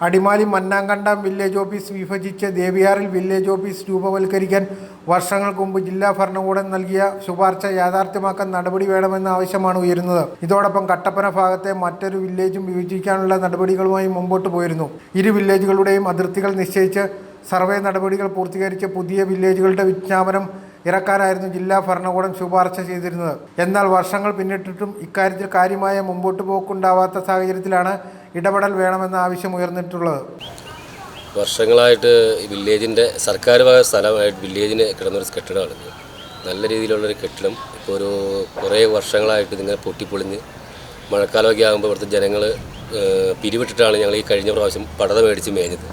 അടിമാലി മന്നാങ്കണ്ടം വില്ലേജ് ഓഫീസ് വിഭജിച്ച് ദേവിയാറിൽ വില്ലേജ് ഓഫീസ് രൂപവൽക്കരിക്കാൻ വർഷങ്ങൾക്ക് മുമ്പ് ജില്ലാ ഭരണകൂടം നൽകിയ ശുപാർശ യാഥാർത്ഥ്യമാക്കാൻ നടപടി വേണമെന്ന ആവശ്യമാണ് ഉയരുന്നത്. ഇതോടൊപ്പം കട്ടപ്പന ഭാഗത്തെ മറ്റൊരു വില്ലേജും വിഭജിക്കാനുള്ള നടപടികളുമായി മുമ്പോട്ട് പോയിരുന്നു. ഇരു വില്ലേജുകളുടെയും അതിർത്തികൾ നിശ്ചയിച്ച് സർവേ നടപടികൾ പൂർത്തീകരിച്ച് പുതിയ വില്ലേജുകളുടെ വിജ്ഞാപനം ഇറക്കാനായിരുന്നു ജില്ലാ ഭരണകൂടം ശുപാർശ ചെയ്തിരുന്നത്. എന്നാൽ വർഷങ്ങൾ പിന്നിട്ടിട്ടും ഇക്കാര്യത്തിൽ കാര്യമായ മുമ്പോട്ട് പോക്കുണ്ടാവാത്ത സാഹചര്യത്തിലാണ് ഇടപെടൽ വേണമെന്ന ആവശ്യം ഉയർന്നിട്ടുള്ളത്. വർഷങ്ങളായിട്ട് വില്ലേജിൻ്റെ സർക്കാർ വക സ്ഥലമായിട്ട് വില്ലേജിന് കിടന്നൊരു കെട്ടിടമാണ്. നല്ല രീതിയിലുള്ളൊരു കെട്ടിടം ഇപ്പോൾ ഒരു കുറേ വർഷങ്ങളായിട്ട് ഇതിങ്ങനെ പൊട്ടിപ്പൊളിഞ്ഞ് മഴക്കാലമൊക്കെ ആകുമ്പോൾ ഇവിടുത്തെ ജനങ്ങൾ പിരിവിട്ടിട്ടാണ് ഞങ്ങൾ ഈ കഴിഞ്ഞ പ്രാവശ്യം പടത മേടിച്ച് മേഞ്ഞത്.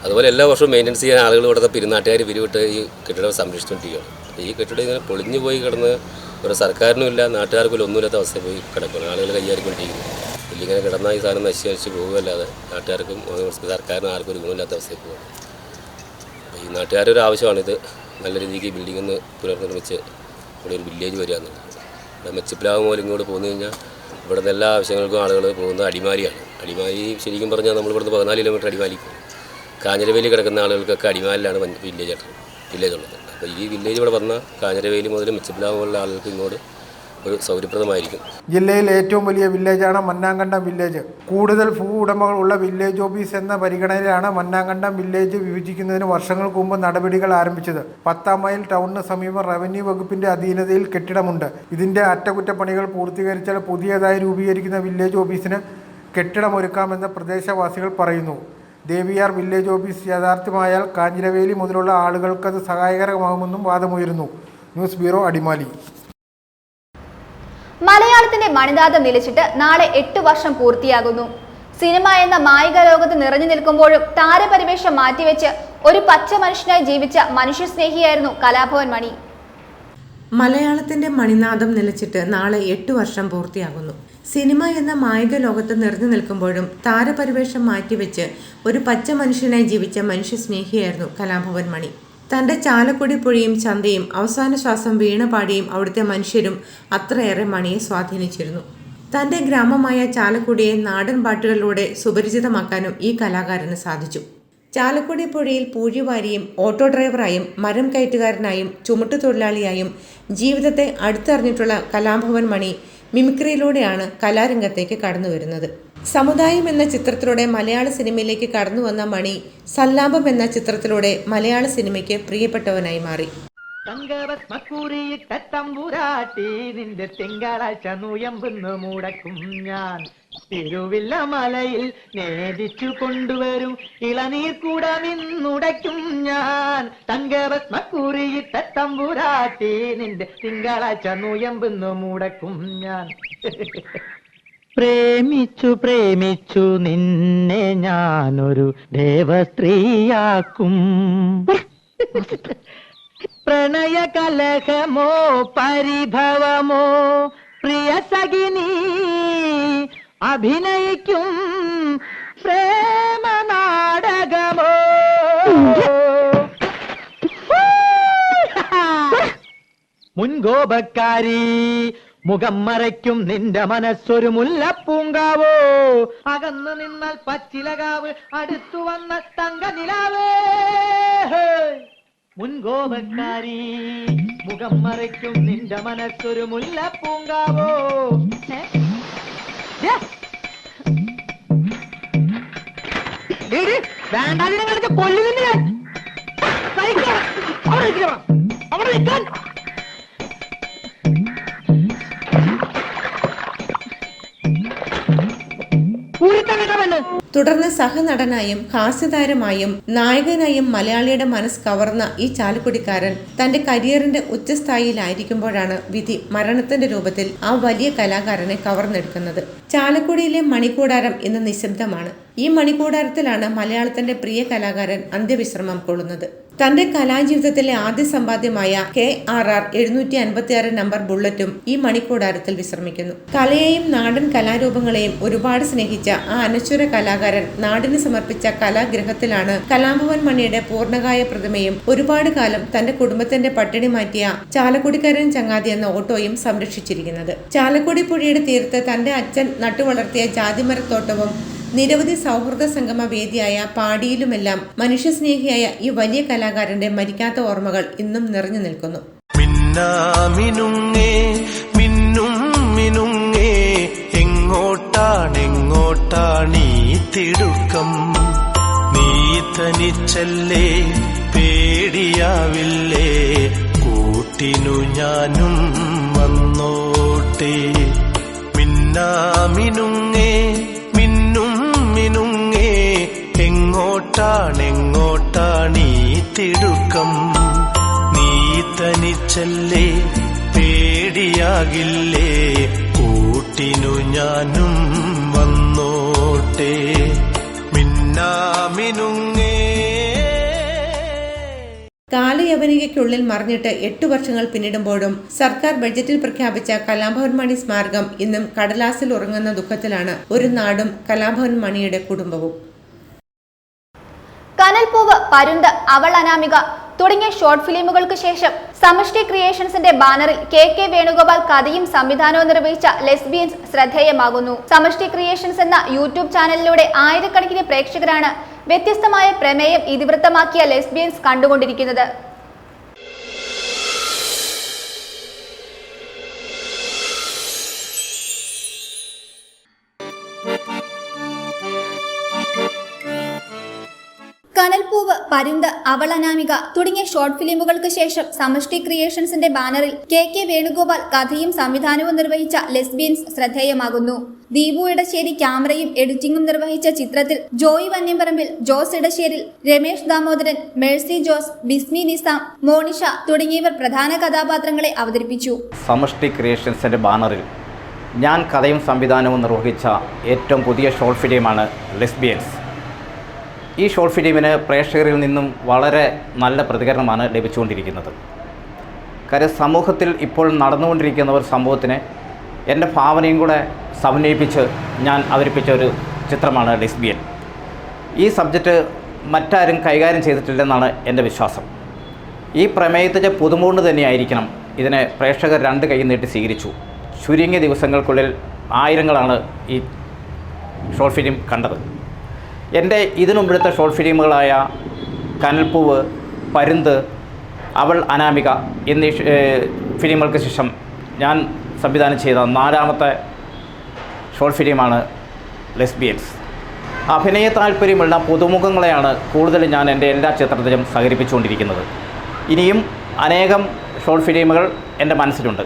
അതുപോലെ എല്ലാ വർഷവും മെയിൻ്റനൻസ് ചെയ്യാൻ ആളുകൾ ഇവിടുത്തെ പെരുന്നാട്ടുകാർ പിരിവിട്ട് ഈ കെട്ടിടം സംരക്ഷിച്ചുകൊണ്ടിരിക്കുകയാണ്. ഈ കെട്ടിടം ഇങ്ങനെ പൊളിഞ്ഞു പോയി കിടന്ന് ഒരു സർക്കാരിനും ഇല്ല നാട്ടുകാർക്കും ഒന്നുമില്ലാത്ത അവസ്ഥയിൽ പോയി കിടക്കുകയാണ്. ആളുകൾ കൈകാരിക്കൊണ്ടിരിക്കുന്നു. ഇല്ലിങ്ങനെ കിടന്നാൽ ഈ സാധനം നശിച്ച് പോകുകയല്ലാതെ നാട്ടുകാർക്കും സർക്കാരിനും ആർക്കും ഒരു ഗുണമില്ലാത്ത അവസ്ഥയിൽ പോകും. ഈ നാട്ടുകാരുടെ ഒരു ആവശ്യമാണിത്. നല്ല രീതിക്ക് ബിൽഡിംഗ് ഒന്ന് പുനർനിർമ്മിച്ച് ഇവിടെ ഒരു വില്ലേജ് വരിക എന്നുള്ളത്. ഇവിടെ മെച്ചിപ്പിലാവ് മൂലം ഇങ്ങോട്ട് പോന്നു കഴിഞ്ഞാൽ ഇവിടുന്ന് എല്ലാ ആവശ്യങ്ങൾക്കും ആളുകൾ പോകുന്നത് അടിമാലിയാണ്. അടിമാലി ശരിക്കും പറഞ്ഞാൽ നമ്മളിവിടുന്ന് 14 കിലോമീറ്റർ അടിമാലിക്ക് പോകും. കാഞ്ഞിരവേലി കിടക്കുന്ന ആളുകൾക്കൊക്കെ അടിമാലിലാണ് വില്ലേജ് ഉള്ളത്. അപ്പോൾ ഈ വില്ലേജ് ഇവിടെ വന്നാൽ കാഞ്ഞിരവേലി മുതൽ മെച്ചിപ്പിലാവ് പോലുള്ള ആളുകൾക്ക് ഇങ്ങോട്ട് ഒരു സൗകര്യപ്രദമായിരിക്കും. ജില്ലയിൽ ഏറ്റവും വലിയ വില്ലേജാണ് മന്നാങ്കണ്ടം വില്ലേജ്. കൂടുതൽ ഭൂ ഉടമകൾ ഉള്ള വില്ലേജ് ഓഫീസ് എന്ന പരിഗണനയിലാണ് മന്നാങ്കണ്ടം വില്ലേജ് വിഭജിക്കുന്നതിന് വർഷങ്ങൾക്ക് മുമ്പ് നടപടികൾ ആരംഭിച്ചത്. 10-ാം മൈൽ ടൗണിന് സമീപം റവന്യൂ വകുപ്പിന്റെ അധീനതയിൽ കെട്ടിടമുണ്ട്. ഇതിന്റെ അറ്റകുറ്റപ്പണികൾ പൂർത്തീകരിച്ചാൽ പുതിയതായി രൂപീകരിക്കുന്ന വില്ലേജ് ഓഫീസിന് കെട്ടിടമൊരുക്കാമെന്ന് പ്രദേശവാസികൾ പറയുന്നു. ദേവിയാർ വില്ലേജ് ഓഫീസ് യാഥാർത്ഥ്യമായാൽ കാഞ്ഞിരവേലി മുതലുള്ള ആളുകൾക്കത് സഹായകരമാകുമെന്നും വാദമുയരുന്നു. News bureau Adimali. മലയാളത്തിന്റെ മണിനാഥം നിലച്ചിട്ട് നാളെ 8 വർഷം പൂർത്തിയാകുന്നു. സിനിമ എന്ന മായിക ലോകത്ത് നിറഞ്ഞു നിൽക്കുമ്പോഴും താരപരിവേഷം മാറ്റിവെച്ച് ഒരു പച്ച മനുഷ്യനായി ജീവിച്ച മനുഷ്യസ്നേഹിയായിരുന്നു കലാഭവൻ മണി. മലയാളത്തിന്റെ മണിനാഥം നിലച്ചിട്ട് നാളെ 8 വർഷം പൂർത്തിയാകുന്നു. സിനിമ എന്ന മായിക ലോകത്ത് നിറഞ്ഞു നിൽക്കുമ്പോഴും താരപരിവേഷം മാറ്റിവെച്ച് ഒരു പച്ച മനുഷ്യനായി ജീവിച്ച മനുഷ്യസ്നേഹിയായിരുന്നു കലാഭവൻ മണി. തൻ്റെ ചാലക്കുടി പുഴയും ചന്തയും അവസാന ശ്വാസം വീണ പാടിയും അവിടുത്തെ മനുഷ്യരും അത്രയേറെ മണിയെ സ്വാധീനിച്ചിരുന്നു. തൻ്റെ ഗ്രാമമായ ചാലക്കുടിയെ നാടൻ പാട്ടുകളിലൂടെ സുപരിചിതമാക്കാനും ഈ കലാകാരന് സാധിച്ചു. ചാലക്കുടി പുഴയിൽ പൂഴിവാരിയും ഓട്ടോ ഡ്രൈവറായും മരം കയറ്റുകാരനായും ചുമട്ടുതൊഴിലാളിയായും ജീവിതത്തെ അടുത്തറിഞ്ഞിട്ടുള്ള കലാഭവൻ മണി മിമിക്രിയിലൂടെയാണ് കലാരംഗത്തേക്ക് കടന്നു വരുന്നത്. സമുദായം എന്ന ചിത്രത്തിലൂടെ മലയാള സിനിമയിലേക്ക് കടന്നു വന്ന മണി സല്ലാപം എന്ന ചിത്രത്തിലൂടെ മലയാള സിനിമയ്ക്ക് പ്രിയപ്പെട്ടവനായി മാറി. നിന്റെ തിങ്കളാഴ്ച നുയമ്പെന്ന് മുടക്കും ഞാൻ തിരുവില്ല മലയിൽ നേദിച്ചു കൊണ്ടുവരും ഇളനീർ കൂടമിന്നുടയ്ക്കും ഞാൻ തങ്കഭസ്മക്കുറിയിട്ട തമ്പുരാട്ടി നിന്റെ തിങ്കളാഴ്ച നുയമ്പെന്ന് മുടക്കും ഞാൻ. പ്രേമിച്ചു പ്രേമിച്ചു നിന്നെ ഞാനൊരു ദേവസ്ത്രീയാക്കും. പ്രണയ കലഹമോ പരിഭവമോ പ്രിയ സഖിനി അഭിനയിക്കും പ്രേമ നാടകമോ. മുൻകോപക്കാരി മുഖം മറയ്ക്കും നിന്റെ മനസ്സൊരു മുല്ലപ്പൂങ്കാവോ. അകന്നു നിന്നാൽ പച്ചിലകാവ് അടുത്തു വന്നാൽ തങ്കനിലാവേ. മുൻകോപക്കാരി മുഖം മറയ്ക്കും നിന്റെ മനസ്സൊരു മുല്ലപ്പൂങ്കാവോ. വേണ്ടാതിനെ കൊല്ലുന്നില്ല. അവിടെ എന്താണ്? തുടർന്ന് സഹനടനായും ഹാസ്യതാരമായും നായകനായും മലയാളിയുടെ മനസ്സ് കവർന്ന ഈ ചാലക്കുടിക്കാരൻ തന്റെ കരിയറിന്റെ ഉച്ചസ്ഥായിയിലായിരിക്കുമ്പോഴാണ് വിധി മരണത്തിന്റെ രൂപത്തിൽ ആ വലിയ കലാകാരനെ കവർന്നെടുക്കുന്നത്. ചാലക്കുടിയിലെ മണിക്കൂടാരം ഇന്ന് നിശബ്ദമാണ്. ഈ മണിക്കൂടാരത്തിലാണ് മലയാളത്തിന്റെ പ്രിയ കലാകാരൻ അന്ത്യവിശ്രമം കൊള്ളുന്നത്. തന്റെ കലാജീവിതത്തിലെ ആദ്യ സമ്പാദ്യമായ KRR 756 നമ്പർ ബുള്ളറ്റും ഈ മണിക്കൂടാരത്തിൽ വിശ്രമിക്കുന്നു. കലയെയും നാടൻ കലാരൂപങ്ങളെയും ഒരുപാട് സ്നേഹിച്ച ആ അനശ്വര കലാകാരൻ നാടിന് സമർപ്പിച്ച കലാഗ്രഹത്തിലാണ് കലാഭവൻ മണിയുടെ പൂർണ്ണകായ പ്രതിമയും ഒരുപാട് കാലം തന്റെ കുടുംബത്തിന്റെ പട്ടിണി മാറ്റിയ ചാലക്കുടിക്കാരൻ ചങ്ങാതി എന്ന ഓട്ടോയും സംരക്ഷിച്ചിരിക്കുന്നത്. ചാലക്കുടി പുഴയുടെ തീരത്ത് തന്റെ അച്ഛൻ നട്ടുവളർത്തിയ ജാതിമരത്തോട്ടവും നിരവധി സൗഹൃദ സംഗമ വേദിയായ പാടിയിലുമെല്ലാം മനുഷ്യസ്നേഹിയായ ഈ വലിയ കലാകാരന്റെ മരിക്കാത്ത ഓർമ്മകൾ ഇന്നും നിറഞ്ഞു നിൽക്കുന്നു. എങ്ങോട്ടാണീ തിടുക്കം? നീ തനിച്ചല്ലേ, പേടിയാവില്ലേ? കൂട്ടിനു ഞാനും വന്നോട്ടെ. മിന്നാമിനുങ്ങേ മിനുങ്ങേ, എങ്ങോട്ടാണീ തിടുക്കം? നീ തനിച്ചല്ലേ, പേടിയാകില്ലേ? കൂട്ടിനു ഞാനും വന്നോട്ടെ. മിന്നാമിനുങ്ങേ. കാലയവനികയ്ക്കുള്ളിൽ മറിഞ്ഞിട്ട് 8 വർഷങ്ങൾ പിന്നിടുമ്പോഴും സർക്കാർ ബഡ്ജറ്റിൽ പ്രഖ്യാപിച്ച കലാഭവൻ മണി സ്മാരകം ഇന്നും കടലാസിൽ ഉറങ്ങുന്ന ദുഃഖത്തിലാണ് ഒരു നാടും കലാഭവൻ മണിയുടെ കുടുംബവും. കനൽപൂവ്, പരുന്ത്, അവൾ അനാമിക തുടങ്ങിയ ഷോർട്ട് ഫിലിമുകൾക്ക് ശേഷം സമഷ്ടി ക്രിയേഷൻസിന്റെ ബാനറിൽ KK വേണുഗോപാൽ കഥയും സംവിധാനവും നിർവഹിച്ച ലെസ്ബിയൻസ് ശ്രദ്ധേയമാകുന്നു. സമഷ്ടി ക്രിയേഷൻസ് എന്ന യൂട്യൂബ് ചാനലിലൂടെ ആയിരക്കണക്കിന് പ്രേക്ഷകരാണ് വ്യത്യസ്തമായ പ്രമേയം ഇതിവൃത്തമാക്കിയ ലെസ്ബിയൻസ് കണ്ടുകൊണ്ടിരിക്കുന്നത്. കനൽപൂവ്, പരുന്ത്, അവൾ അനാമിക തുടങ്ങിയ ഷോർട്ട് ഫിലിമുകൾക്ക് ശേഷം സമഷ്ടി ക്രിയേഷൻസിന്റെ ബാനറിൽ KK വേണുഗോപാൽ കഥയും സംവിധാനവും നിർവഹിച്ച ലെസ്ബിയൻസ് ശ്രദ്ധേയമാകുന്നു. ദീപു ഇടശ്ശേരി ക്യാമറയും എഡിറ്റിംഗും നിർവഹിച്ച ചിത്രത്തിൽ ജോയി വന്യംപറമ്പിൽ, ജോസ് ഇടശ്ശേരിൽ, രമേശ് ദാമോദരൻ, മേഴ്സി ജോസ്, ബിസ്മി നിസാം, മോണിഷ തുടങ്ങിയവർ പ്രധാന കഥാപാത്രങ്ങളെ അവതരിപ്പിച്ചു. സമഷ്ടി ക്രിയേഷൻസിന്റെ ബാനറിൽ ഞാൻ കഥയും സംവിധാനവും നിർവഹിച്ച ഏറ്റവും പുതിയ ഷോർട്ട് ഫിലിമാണ് ലെസ്ബിയൻസ്. ഈ ഷോർട്ട് ഫിലിമിന് പ്രേക്ഷകരിൽ നിന്നും വളരെ നല്ല പ്രതികരണമാണ് ലഭിച്ചുകൊണ്ടിരിക്കുന്നത്. കാര്യം സമൂഹത്തിൽ ഇപ്പോൾ നടന്നുകൊണ്ടിരിക്കുന്ന ഒരു സംഭവത്തിന് എൻ്റെ ഭാവനയും കൂടെ സമന്വയിപ്പിച്ച് ഞാൻ അവതരിപ്പിച്ച ഒരു ചിത്രമാണ് ലെസ്ബിയൻ. ഈ സബ്ജക്റ്റ് മറ്റാരും കൈകാര്യം ചെയ്തിട്ടില്ലെന്നാണ് എൻ്റെ വിശ്വാസം. ഈ പ്രമേയത്തിൻ്റെ പുതുമൂണ്ട് തന്നെയായിരിക്കണം ഇതിനെ പ്രേക്ഷകർ 2 കൈ നീട്ടി സ്വീകരിച്ചു. ചുരുങ്ങിയ ദിവസങ്ങൾക്കുള്ളിൽ ആയിരങ്ങളാണ് ഈ ഷോർട്ട് ഫിലിം കണ്ടത്. എൻ്റെ ഇതിനുമുമ്പത്തെ ഷോർട്ട് ഫിലിമുകളായ കനൽപൂവ്, പരുന്ത്, അവൾ അനാമിക എന്നീ ഫിലിമുകൾക്ക് ശേഷം ഞാൻ സംവിധാനം ചെയ്ത 4ാമത്തെ ഷോർട്ട് ഫിലിമാണ് ലെസ്ബിയൻസ്. അഭിനയ താല്പര്യമുള്ള പുതുമുഖങ്ങളെയാണ് കൂടുതൽ ഞാൻ എൻ്റെ എല്ലാ ചിത്രത്തിലും സഹകരിപ്പിച്ചുകൊണ്ടിരിക്കുന്നത്. ഇനിയും അനേകം ഷോർട്ട് ഫിലിമുകൾ എൻ്റെ മനസ്സിലുണ്ട്.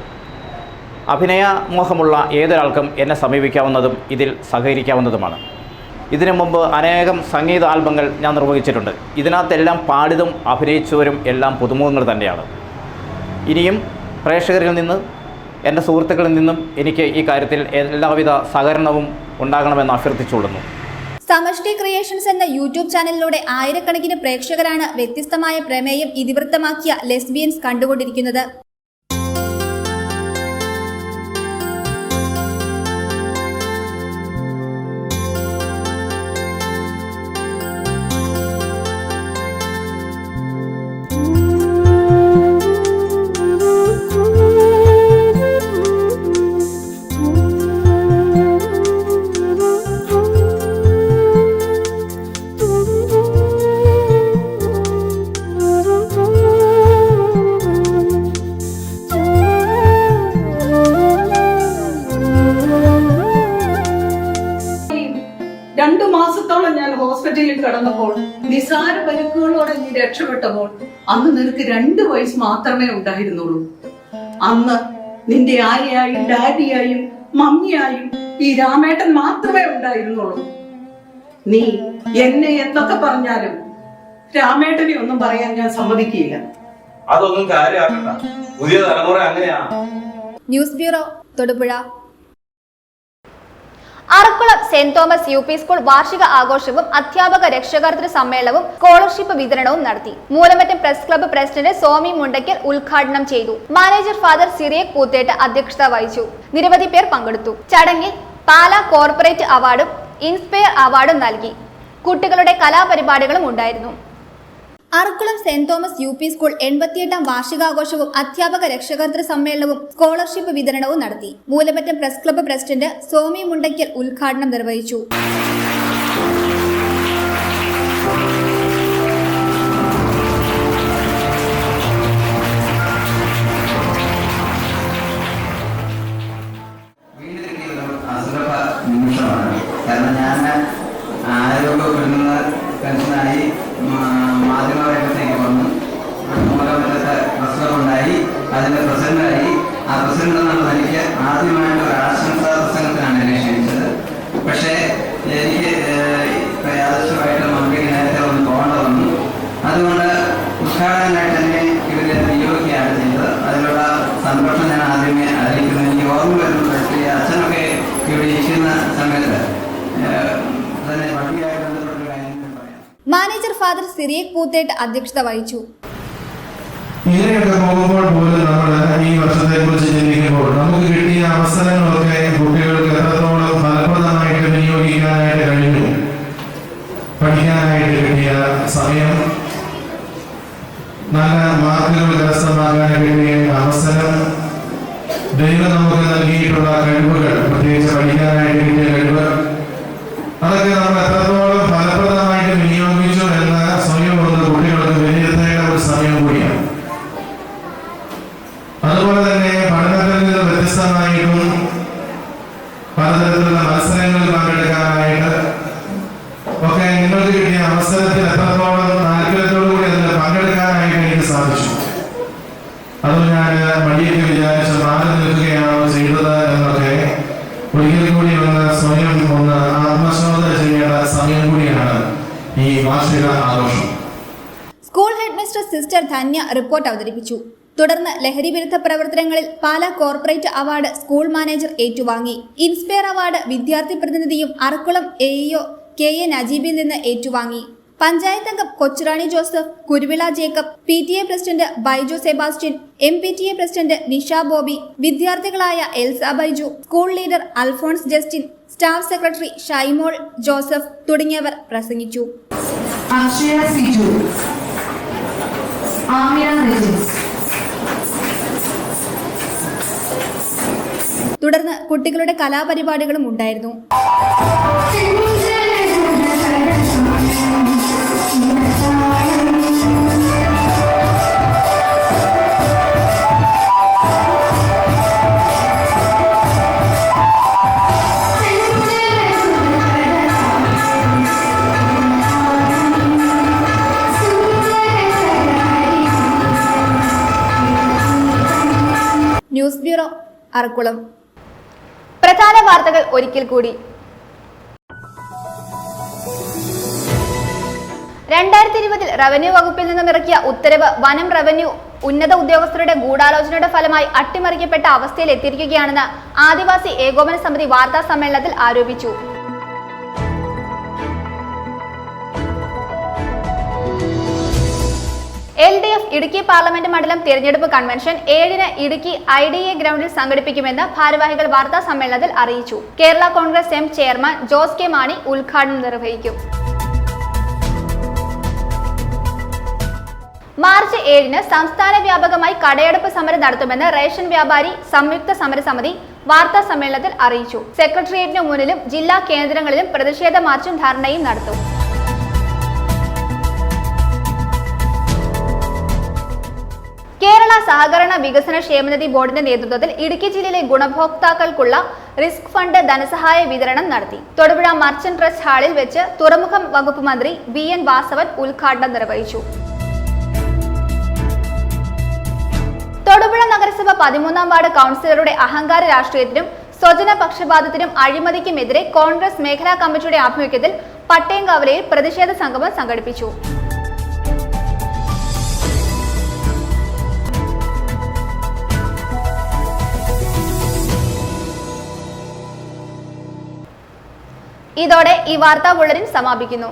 അഭിനയ മോഹമുള്ള ഏതൊരാൾക്കും എന്നെ സമീപിക്കാവുന്നതും ഇതിൽ സഹകരിക്കാവുന്നതുമാണ്. ഇതിനു മുമ്പ് അനേകം സംഗീത ആൽബങ്ങൾ ഞാൻ നിർവഹിച്ചിട്ടുണ്ട്. ഇതിനകത്തെല്ലാം പാടിയതും അഭിനയിച്ചവരും എല്ലാം പുതുമുഖങ്ങൾ തന്നെയാണ്. ഇനിയും പ്രേക്ഷകരിൽ നിന്ന്, എൻ്റെ സുഹൃത്തുക്കളിൽ നിന്നും എനിക്ക് ഈ കാര്യത്തിൽ എല്ലാവിധ സഹകരണവും ഉണ്ടാകണമെന്ന് അഭ്യർത്ഥിച്ചുകൊള്ളുന്നു. സമഷ്ടി ക്രിയേഷൻസ് എന്ന യൂട്യൂബ് ചാനലിലൂടെ ആയിരക്കണക്കിന് പ്രേക്ഷകരാണ് വ്യത്യസ്തമായ പ്രമേയം ഇതിവൃത്തമാക്കിയ ലെസ്ബിയൻസ് കണ്ടുകൊണ്ടിരിക്കുന്നത്. ഹോസ്പിറ്റലിൽ കിടന്നപ്പോൾ നിസാര പരിക്കുകളോടെ നീ രക്ഷപ്പെട്ടപ്പോൾ അന്ന് നിനക്ക് 2 വയസ്സ് മാത്രമേ ഉണ്ടായിരുന്നുള്ളൂ. അന്ന് നിന്റെ ആര്യയായും ഡാഡിയായും മമ്മിയായും ഈ രാമേട്ടൻ മാത്രമേ ഉണ്ടായിരുന്നുള്ളൂ. നീ എന്നെ എന്തൊക്കെ പറഞ്ഞാലും രാമേട്ടനെ ഒന്നും പറയാൻ ഞാൻ സമ്മതിക്കില്ല. അതൊന്നും കാര്യമാക്കണ്ട. പുതിയ തലമുറ അങ്ങനെയാണ്. News bureau, Thodupuzha. Arakkulam Saint Thomas UP school വാർഷിക ആഘോഷവും അധ്യാപക രക്ഷകർതൃ സമ്മേളനവും സ്കോളർഷിപ്പ് വിതരണവും നടത്തി. Moolamattam press club president Somi Mundakkal ഉദ്ഘാടനം ചെയ്തു. മാനേജർ ഫാദർ സിറിയക് പൂത്തേട്ട് അധ്യക്ഷത വഹിച്ചു. നിരവധി പേർ പങ്കെടുത്തു. ചടങ്ങിൽ പാലാ കോർപ്പറേറ്റ് അവാർഡും ഇൻസ്പയർ അവാർഡും നൽകി. കുട്ടികളുടെ കലാപരിപാടികളും ഉണ്ടായിരുന്നു. Arakkulam Saint Thomas UP school 88ാം വാർഷികാഘോഷവും അധ്യാപക രക്ഷകർതൃ സമ്മേളനവും സ്കോളർഷിപ്പ് വിതരണവും നടത്തി. Moolamattam press club president Somi Mundakkal ഉദ്ഘാടനം നിർവഹിച്ചു. കാരണം ഞാൻ ആരോഗ്യപ്പെടുന്ന പെൻഷനായി മാധ്യമരംഗത്തേക്ക് വന്നു. മൂലമറ്റത്തെ പ്രശ്നമുണ്ടായി, അതിൻ്റെ പ്രസിഡന്റായി. ആ പ്രസിഡന്റ് എന്നുള്ള എനിക്ക് ആദ്യമായിട്ട് ഒരു ആശംസാ പ്രസംഗത്തിനാണ് എന്നെ ക്ഷണിച്ചത്. പക്ഷേ എനിക്ക് യാദൃശ്യമായിട്ട് മന്ത്രിക്ക് നേരത്തെ ഒന്ന് പോകേണ്ട വന്നു. അതുകൊണ്ട് ഉദ്ഘാടകനായിട്ട് തന്നെ ഇവരെ നിയോഗിക്കുകയാണ് ചെയ്തത്. അതിലുള്ള സന്തോഷം ഞാൻ ആദ്യമേ അറിയിക്കുന്നു. എനിക്ക് ഓർമ്മ വരുന്നത് അച്ഛനൊക്കെ ഇവിടെ ഇരിക്കുന്ന സമയത്ത് തന്നെ വണ്ടിയായി ബന്ധപ്പെട്ട കാര്യം പറയാം. മാനേജർ ഫാദർ സിറിയക് പൂത്തേട്ട് അധ്യക്ഷത വഹിച്ചു. ഇങ്ങനെയൊക്കെ പോകുമ്പോൾ പോലും നമ്മൾ ഈ വർഷത്തെ കുറിച്ച് ചിന്തിക്കുമ്പോൾ നമുക്ക് കിട്ടിയ അവസരങ്ങളൊക്കെ കുട്ടികൾക്ക് എത്രത്തോളം ഫലപ്രദമായിട്ട് വിനിയോഗിക്കാനായിട്ട് കഴിഞ്ഞു. പഠിക്കാനായിട്ട് കിട്ടിയ സമയം, നല്ല മാർക്കുകൾ കരസ്ഥമാക്കാൻ കിട്ടിയ അവസരം, ദൈവം നമുക്ക് നൽകിയിട്ടുള്ള കഴിവുകൾ, പ്രത്യേകിച്ച് പഠിക്കാനായിട്ട് കിട്ടിയ കഴിവ്, അതൊക്കെ നമ്മൾ എത്രത്തോളം ഫലപ്രദമായിട്ട് വിനിയോഗിച്ചു എന്ന് സ്വയം ഒന്ന് കുട്ടികൾക്ക് വിലയിരുത്തേണ്ട ഒരു സമയം കൂടിയാണ്. അതുപോലെ തന്നെ പഠനത്തിൽ നിന്ന് വ്യത്യസ്തമായിട്ടും പലതരത്തിലുള്ള മത്സരങ്ങളിൽ പങ്കെടുക്കാനായിട്ട് ഒക്കെ നിങ്ങൾക്ക് കിട്ടിയ അവസരത്തിൽ എത്രത്തോളം താല്പര്യത്തോടുകൂടി അതിൽ പങ്കെടുക്കാനായിട്ട് എനിക്ക് സാധിച്ചു. അത് ഞാൻ മടിയൊക്കെ വിചാരിച്ച് മാറി നിൽക്കുകയാണോ ചെയ്തത് എന്നൊക്കെ ഒരിക്കൽ കൂടി ഒന്ന് സ്വയം ഒന്ന് ആത്മശോധന ചെയ്യേണ്ട സമയം കൂടിയാണ് ഈ വാർഷിക ആഘോഷം. School head mister sister Dhanya report അവതരിപ്പിച്ചു. തുടർന്ന് ലഹരി വിരുദ്ധ പ്രവർത്തനങ്ങളിൽ Pala corporate award school manager ഏറ്റുവാങ്ങി. ഇൻസ്പയർ അവാർഡ് വിദ്യാർത്ഥി പ്രതിനിധിയും അറക്കുളം AEO KA നജീബിൽ നിന്ന് ഏറ്റുവാങ്ങി. പഞ്ചായത്ത് അംഗം Kochurani Joseph, Kuruvila Jacob, PTA president Baiju Sebastian, MPTA president Nisha Bobby, വിദ്യാർത്ഥികളായ Elsa Baiju, school leader Alphonse Justin, staff secretary Shymol Joseph തുടങ്ങിയവർ പ്രസംഗിച്ചു. തുടർന്ന് കുട്ടികളുടെ കലാപരിപാടികളും ഉണ്ടായിരുന്നു. News bureau, Arakkulam. പ്രധാന വാർത്തകൾ ഒരിക്കൽ കൂടി. 2020 റവന്യൂ വകുപ്പിൽ നിന്നും ഇറക്കിയ ഉത്തരവ് വനം റവന്യൂ ഉന്നത ഉദ്യോഗസ്ഥരുടെ ഗൂഢാലോചനയുടെ ഫലമായി അട്ടിമറിക്കപ്പെട്ട അവസ്ഥയിൽ എത്തിയിരിക്കുകയാണെന്ന് ആദിവാസി ഏകോപന സമിതി വാർത്താ സമ്മേളനത്തിൽ ആരോപിച്ചു. LDF ഇടുക്കി പാർലമെന്റ് മണ്ഡലം തിരഞ്ഞെടുപ്പ് കൺവെൻഷൻ 7-ന് ഇടുക്കി IDA ഗ്രൗണ്ടിൽ സംഘടിപ്പിക്കുമെന്ന് ഭാരവാഹികൾ വാർത്താ സമ്മേളനത്തിൽ അറിയിച്ചു. Kerala Congress M chairman Jose K Mani ഉദ്ഘാടനം നിർവഹിക്കും. മാർച്ച് 7-ന് സംസ്ഥാന വ്യാപകമായി കടയടപ്പ് സമരം നടത്തുമെന്ന് റേഷൻ വ്യാപാരി സംയുക്ത സമരസമിതി വാർത്താ സമ്മേളനത്തിൽ അറിയിച്ചു. സെക്രട്ടേറിയറ്റിനു മുന്നിലും ജില്ലാ കേന്ദ്രങ്ങളിലും പ്രതിഷേധ മാർച്ചും ധർണയും നടത്തും. കേരള സഹകരണ വികസന ക്ഷേമനിധി ബോർഡിന്റെ നേതൃത്വത്തിൽ ഇടുക്കി ജില്ലയിലെ ഗുണഭോക്താക്കൾക്കുള്ള റിസ്ക് ഫണ്ട് ധനസഹായ വിതരണം നടത്തി. തൊടുപുഴ മർച്ചന്റ് ട്രസ്റ്റ് ഹാളിൽ വെച്ച് തുറമുഖം വകുപ്പ് മന്ത്രി BN വാസവൻ ഉദ്ഘാടനം നിർവഹിച്ചു. തൊടുപുഴ നഗരസഭ 13ാം വാർഡ് കൗൺസിലറുടെ അഹങ്കാര രാഷ്ട്രീയത്തിനും സ്വജന പക്ഷപാതത്തിനും അഴിമതിക്കുമെതിരെ കോൺഗ്രസ് മേഖലാ കമ്മിറ്റിയുടെ ആഭിമുഖ്യത്തിൽ പട്ടയംകവലയിൽ പ്രതിഷേധ സംഗമം സംഘടിപ്പിച്ചു. ഇതോടെ ഈ വാർത്താ ബുള്ളറ്റിൻ സമാപിക്കുന്നു.